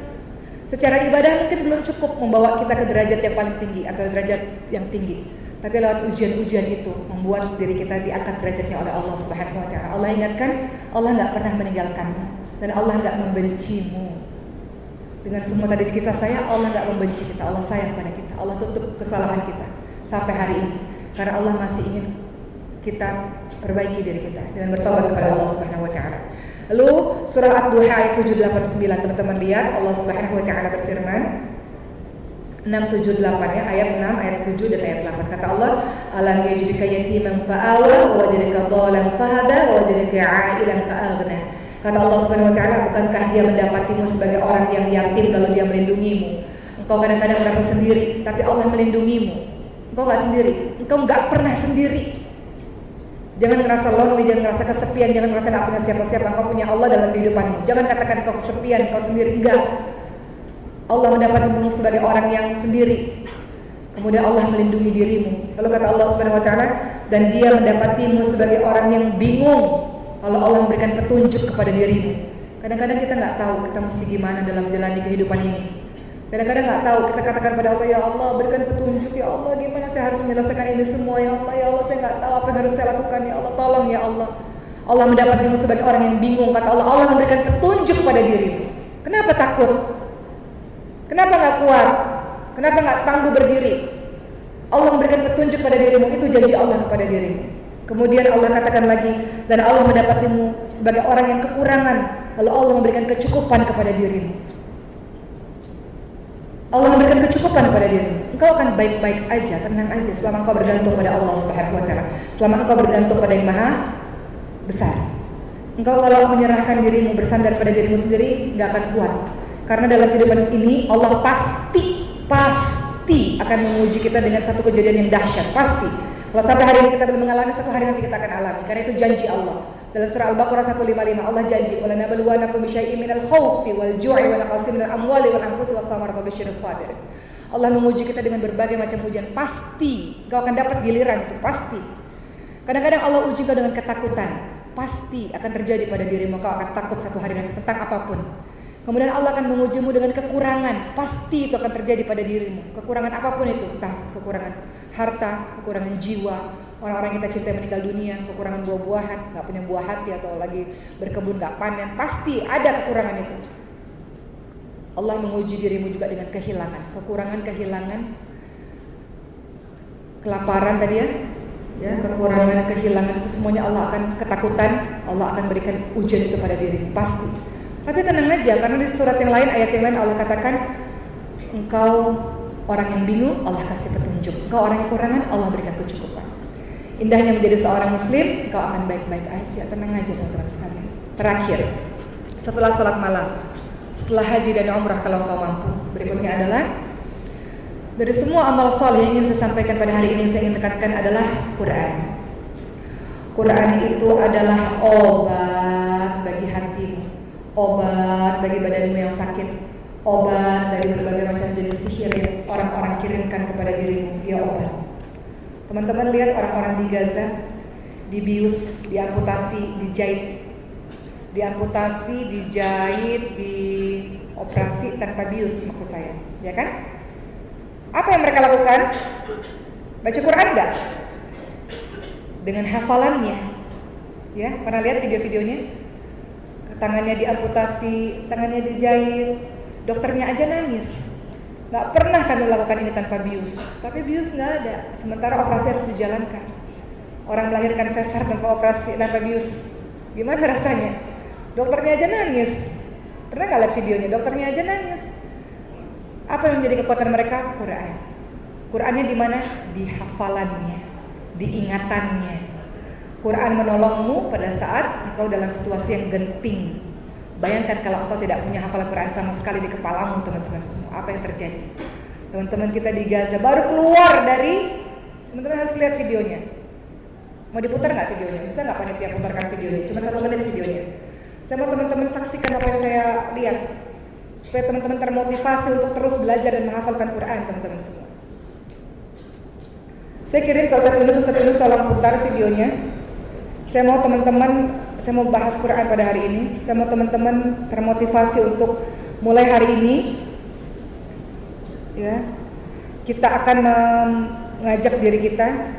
Secara ibadah mungkin belum cukup membawa kita ke derajat yang paling tinggi atau derajat yang tinggi. Tapi lewat ujian-ujian itu membuat diri kita diangkat derajatnya oleh Allah Subhanahu Wa Taala. Allah ingatkan, Allah nggak pernah meninggalkanmu dan Allah nggak membencimu. Dengan semua tadi kita sayang, Allah nggak membenci kita. Allah sayang pada kita. Allah tutup kesalahan kita sampai hari ini. Karena Allah masih ingin kita perbaiki diri kita dengan bertobat kepada Allah Subhanahu Wa Taala. Lalu surah Ad-Duha ayat 789, teman-teman lihat Allah Subhanahu Wa Taala berfirman 678 ya, ayat 6, ayat 7 dan ayat 8. Kata Allah, alam yajidka yatiman fa'awa wa wajadaka dhalan fahada wa wajadaka 'ailan fa'aghna. Kata Allah Subhanahu wa taala, bukankah dia mendapatimu sebagai orang yang yatim lalu dia melindungimu? Engkau kadang-kadang merasa sendiri, tapi Allah melindungimu. Engkau enggak sendiri, engkau enggak pernah sendiri. Jangan ngerasa lonely, jangan ngerasa kesepian, jangan ngerasa enggak punya siapa-siapa. Engkau punya Allah dalam kehidupanmu. Jangan katakan engkau kesepian, engkau sendiri. Enggak. Allah mendapatimu sebagai orang yang sendiri. Kemudian Allah melindungi dirimu. Lalu kata Allah Subhanahu wa taala, dan dia mendapatimu sebagai orang yang bingung kalau Allah memberikan petunjuk kepada dirimu. Kadang-kadang kita enggak tahu kita mesti gimana dalam menjalani kehidupan ini. Kadang-kadang enggak tahu, kita katakan pada Allah, ya Allah berikan petunjuk, ya Allah gimana saya harus menyelesaikan ini semua, ya Allah saya enggak tahu apa yang harus saya lakukan, ya Allah tolong ya Allah. Allah mendapatimu sebagai orang yang bingung. Kata Allah, Allah memberikan petunjuk pada dirimu. Kenapa takut? Kenapa enggak kuat? Kenapa enggak tangguh berdiri? Allah memberikan petunjuk pada dirimu, itu janji Allah kepada dirimu. Kemudian Allah katakan lagi, dan Allah mendapatimu sebagai orang yang kekurangan, lalu Allah memberikan kecukupan kepada dirimu. Allah memberikan kecukupan kepada dirimu. Engkau akan baik-baik aja, tenang aja selama engkau bergantung pada Allah Subhanahu wa taala. Selama engkau bergantung pada Yang Maha Besar. Engkau kalau menyerahkan dirimu, bersandar pada dirimu sendiri, enggak akan kuat. Karena dalam kehidupan ini Allah pasti akan menguji kita dengan satu kejadian yang dahsyat, pasti. Kalau sampai hari ini kita belum mengalami, satu hari nanti kita akan alami. Karena itu janji Allah. Dalam surah Al-Baqarah 155 Allah janji, "Wala nabluwannakum bisyai'in minal khaufi wal ju'i wa naqsin minal amwali wal anfusi wath thamarati wabasyyiris sabirin." Allah menguji kita dengan berbagai macam ujian, pasti kau akan dapat giliran itu, pasti. Kadang-kadang Allah uji kau dengan ketakutan, pasti akan terjadi pada dirimu, kau akan takut satu hari nanti tentang apapun. Kemudian Allah akan mengujimu dengan kekurangan, pasti itu akan terjadi pada dirimu. Kekurangan apapun itu, entah kekurangan harta, kekurangan jiwa, orang-orang yang kita cintai meninggal dunia, kekurangan buah-buahan, nggak punya buah hati atau lagi berkebun nggak panen, pasti ada kekurangan itu. Allah menguji dirimu juga dengan kehilangan, kehilangan, kelaparan tadi ya, kekurangan, kehilangan itu semuanya Allah akan ketakutan, Allah akan berikan ujian itu pada dirimu, pasti. Tapi tenang aja, karena di surat yang lain, ayat yang lain Allah katakan, engkau orang yang bingung, Allah kasih petunjuk. Engkau orang yang kekurangan, Allah berikan kecukupan. Indahnya menjadi seorang muslim, engkau akan baik-baik aja, tenang aja teman-teman sekalian. Terakhir, setelah salat malam, setelah haji dan umrah kalau engkau mampu, berikutnya adalah dari semua amal saleh yang ingin saya sampaikan pada hari ini, yang saya ingin tekankan adalah Quran. Quran itu adalah obat bagi hatimu, obat bagi badanmu yang sakit, obat dari berbagai macam jenis sihir yang orang-orang kirimkan kepada dirimu, dia obat. Teman-teman lihat orang-orang di Gaza, dibius, diamputasi, dijahit, dioperasi tanpa bius, maksud saya, ya kan? Apa yang mereka lakukan? Baca Quran enggak? Dengan hafalannya, ya, pernah lihat video-videonya? Tangannya diamputasi, tangannya dijahit, dokternya aja nangis. Gak pernah kami lakukan ini tanpa bius, tapi bius gak ada. Sementara operasi harus dijalankan. Orang melahirkan sesar tanpa operasi, tanpa bius, gimana rasanya? Dokternya aja nangis. Pernah gak lihat videonya? Dokternya aja nangis. Apa yang menjadi kekuatan mereka? Quran. Qurannya di mana? Di hafalannya, di ingatannya. Quran menolongmu pada saat engkau dalam situasi yang genting. Bayangkan kalau engkau tidak punya hafalan Quran sama sekali di kepalamu, teman-teman semua, apa yang terjadi? Teman-teman kita di Gaza baru keluar dari, teman-teman harus lihat videonya. Mau diputar nggak videonya? Bisa nggak panitia putarkan videonya? Cuma 1 menit videonya. Saya mau teman-teman saksikan apa yang saya lihat, supaya teman-teman termotivasi untuk terus belajar dan menghafalkan Quran, teman-teman semua. Saya kirim ke Ustaz Yunus tolong putar videonya. Saya mau teman-teman, saya mau bahas Quran pada hari ini. Saya mau teman-teman termotivasi untuk mulai hari ini, ya, kita akan mengajak diri kita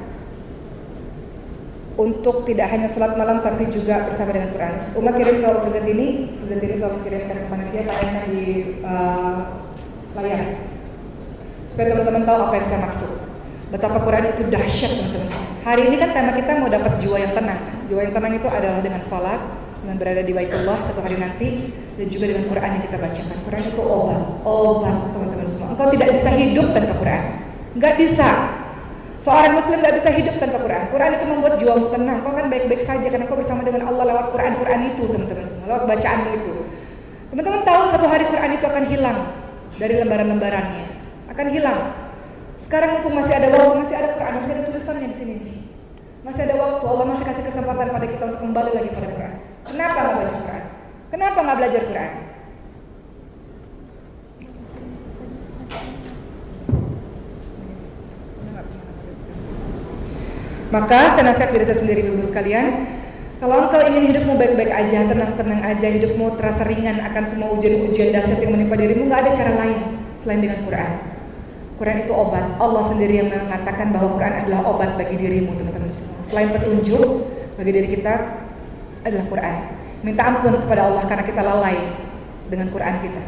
untuk tidak hanya salat malam tapi juga bersama dengan Quran. Uma kirim ke Ustaz ini kalau kirimkan ke panitia, tayangkan di layar supaya teman-teman tahu apa yang saya maksud. Betapa Quran itu dahsyat, teman-teman. Hari ini kan tema kita mau dapat jiwa yang tenang. Jiwa yang tenang itu adalah dengan sholat, dengan berada di Baitullah satu hari nanti, dan juga dengan Quran yang kita bacakan. Quran itu obat, teman-teman semua. Engkau tidak bisa hidup tanpa Quran, nggak bisa. Seorang muslim gak bisa hidup tanpa Quran. Quran itu membuat jiwamu tenang. Kau kan baik-baik saja karena kau bersama dengan Allah lewat Quran itu, teman-teman semua, lewat bacaanmu itu. Teman-teman tahu satu hari Quran itu akan hilang dari lembaran-lembarannya. Akan hilang. Sekarang mumpung masih ada waktu, masih ada Quran, masih ada tulisannya di sini nih. Masih ada waktu, Allah masih kasih kesempatan pada kita untuk kembali lagi pada Quran. Kenapa gak baca Quran? Kenapa gak belajar Quran? Maka saya nasihat diri saya sendiri, ibu sekalian, kalau engkau ingin hidupmu baik-baik aja, tenang-tenang aja, hidupmu terasa ringan akan semua ujian-ujian dahsyat yang menimpa dirimu, nggak ada cara lain selain dengan Quran. Quran itu obat. Allah sendiri yang mengatakan bahwa Quran adalah obat bagi dirimu, teman-teman semua. Selain petunjuk bagi diri kita adalah Quran. Minta ampun kepada Allah karena kita lalai dengan Quran kita.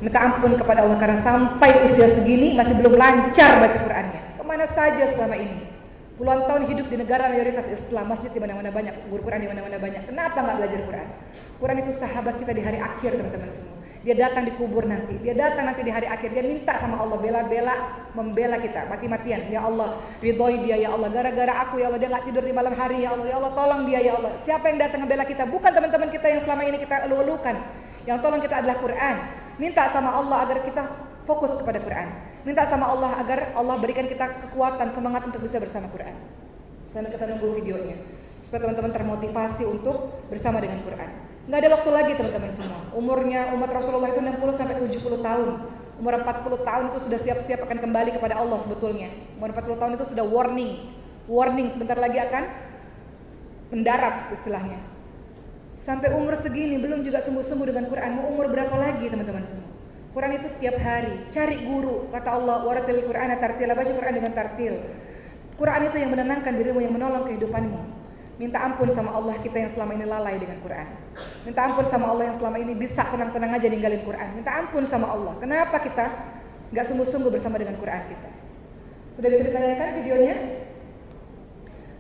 Minta ampun kepada Allah karena sampai usia segini masih belum lancar baca Qurannya. Kemana saja selama ini? Puluhan tahun hidup di negara mayoritas Islam, masjid di mana-mana banyak, guru Quran di mana-mana banyak. Kenapa nggak belajar Quran? Quran itu sahabat kita di hari akhir, teman-teman semua. Dia datang di kubur nanti, dia datang nanti di hari akhir, dia minta sama Allah, membela kita, mati-matian. Ya Allah, ridhoi dia ya Allah, gara-gara aku ya Allah, dia nggak tidur di malam hari ya Allah, tolong dia ya Allah. Siapa yang datang membela kita? Bukan teman-teman kita yang selama ini kita elu-elukan. Yang tolong kita adalah Quran. Minta sama Allah agar kita fokus kepada Quran. Minta sama Allah agar Allah berikan kita kekuatan, semangat untuk bisa bersama Quran. Sambil kita nunggu videonya, supaya teman-teman termotivasi untuk bersama dengan Quran. Nggak ada waktu lagi teman-teman semua. Umurnya umat Rasulullah itu 60-70 tahun. Umur 40 tahun itu sudah siap-siap akan kembali kepada Allah sebetulnya. Umur 40 tahun itu sudah warning sebentar lagi akan mendarat istilahnya. Sampai umur segini belum juga sembuh-sembuh dengan Quran. Mau umur berapa lagi teman-teman semua? Quran itu tiap hari, cari guru. Kata Allah, waratil Qur'ana tartila, baca Quran dengan tartil. Quran itu yang menenangkan dirimu, yang menolong kehidupanmu. Minta ampun sama Allah kita yang selama ini lalai dengan Quran. Minta ampun sama Allah yang selama ini bisa tenang-tenang aja ninggalin Quran. Minta ampun sama Allah. Kenapa kita nggak sungguh-sungguh bersama dengan Quran kita? Sudah bisa ditanyakan videonya?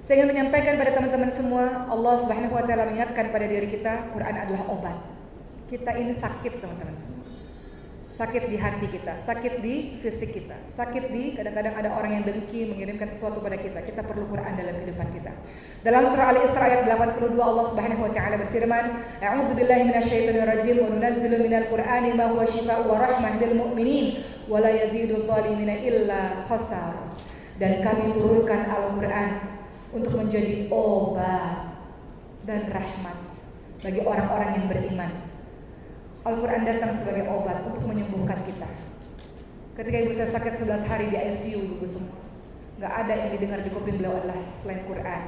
Saya ingin menyampaikan pada teman-teman semua, Allah Subhanahu wa taala mengingatkan pada diri kita, Quran adalah obat. Kita ini sakit teman-teman semua. Sakit di hati kita, sakit di fisik kita, sakit di kadang-kadang ada orang yang dengki mengirimkan sesuatu pada kita. Kita perlu Quran dalam kehidupan kita. Dalam surah Al-Isra ayat 82 Allah Subhanahu wa taala berfirman, "A'udzubillahi minasyaitonirrajim wa nunazzilu minal Qur'ani ma huwa syifaa'un wa rahmah lil mu'minin wa la yazidul zalimina illa khasar." Dan kami turunkan Al-Qur'an untuk menjadi obat dan rahmat bagi orang-orang yang beriman. Al-Quran datang sebagai obat untuk menyembuhkan kita. Ketika ibu saya sakit 11 hari di ICU, ibu semua, gak ada yang didengar di kuping beliau adalah selain Quran.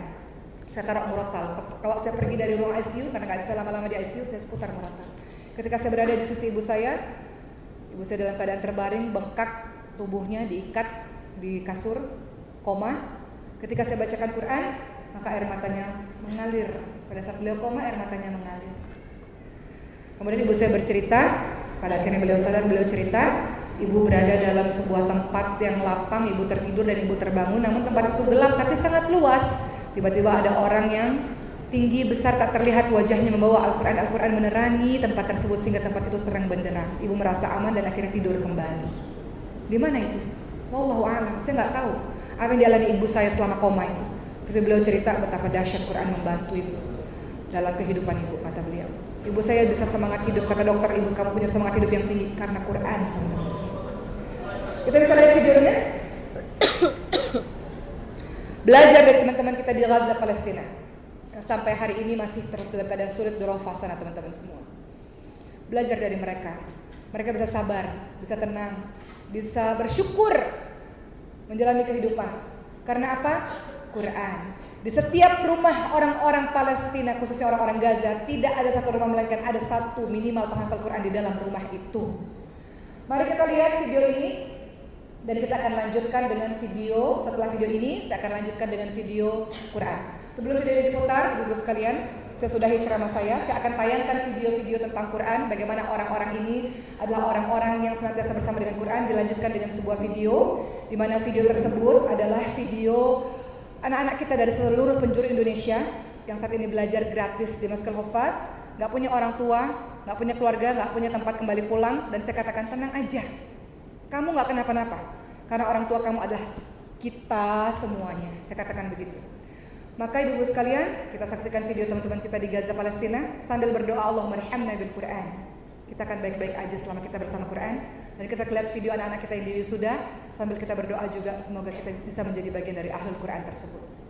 Saya taruh murattal. Kalau saya pergi dari ruang ICU, karena gak bisa lama-lama di ICU, saya putar murattal. Ketika saya berada di sisi ibu saya dalam keadaan terbaring, bengkak tubuhnya, diikat di kasur, koma. Ketika saya bacakan Quran, maka air matanya mengalir. Pada saat beliau koma, air matanya mengalir. Kemudian ibu saya bercerita, pada akhirnya beliau sadar, beliau cerita, ibu berada dalam sebuah tempat yang lapang, ibu tertidur dan ibu terbangun, namun tempat itu gelap tapi sangat luas. Tiba-tiba ada orang yang tinggi, besar, tak terlihat wajahnya membawa Al-Quran. Al-Quran menerangi tempat tersebut sehingga tempat itu terang benderang. Ibu merasa aman dan akhirnya tidur kembali. Di mana itu? Wallahu a'lam. Saya nggak tahu apa yang dialami ibu saya selama koma itu. Tapi beliau cerita betapa dahsyat Quran membantu ibu dalam kehidupan ibu, kata beliau. Ibu saya bisa semangat hidup, kata dokter, ibu kamu punya semangat hidup yang tinggi karena Quran. Kita bisa lihat videonya. Belajar dari teman-teman kita di Gaza, Palestina, yang sampai hari ini masih terus dalam keadaan sulit di Rafah sana, teman-teman semua. Belajar dari mereka. Mereka bisa sabar, bisa tenang, bisa bersyukur menjalani kehidupan. Karena apa? Quran. Di setiap rumah orang-orang Palestina, khususnya orang-orang Gaza, tidak ada satu rumah melainkan ada satu minimal penghafal Quran di dalam rumah itu. Mari kita lihat video ini dan kita akan lanjutkan dengan video. Setelah video ini, saya akan lanjutkan dengan video Quran. Sebelum video ini diputar, Ibu sekalian, saya sudahi ceramah saya akan tayangkan video-video tentang Quran. Bagaimana orang-orang ini adalah orang-orang yang senantiasa bersama dengan Quran. Dilanjutkan dengan sebuah video, di mana video tersebut adalah video anak-anak kita dari seluruh penjuru Indonesia yang saat ini belajar gratis di Masjid Al-Hufad, gak punya orang tua, gak punya keluarga, gak punya tempat kembali pulang. Dan saya katakan tenang aja, kamu gak kenapa-napa, karena orang tua kamu adalah kita semuanya. Saya katakan begitu. Maka ibu-ibu sekalian, kita saksikan video teman-teman kita di Gaza, Palestina sambil berdoa Allahumma arhamna bil Quran. Kita akan baik-baik aja selama kita bersama Quran. Dan kita lihat video anak-anak kita yang di wisuda sambil kita berdoa juga semoga kita bisa menjadi bagian dari ahlul Quran tersebut.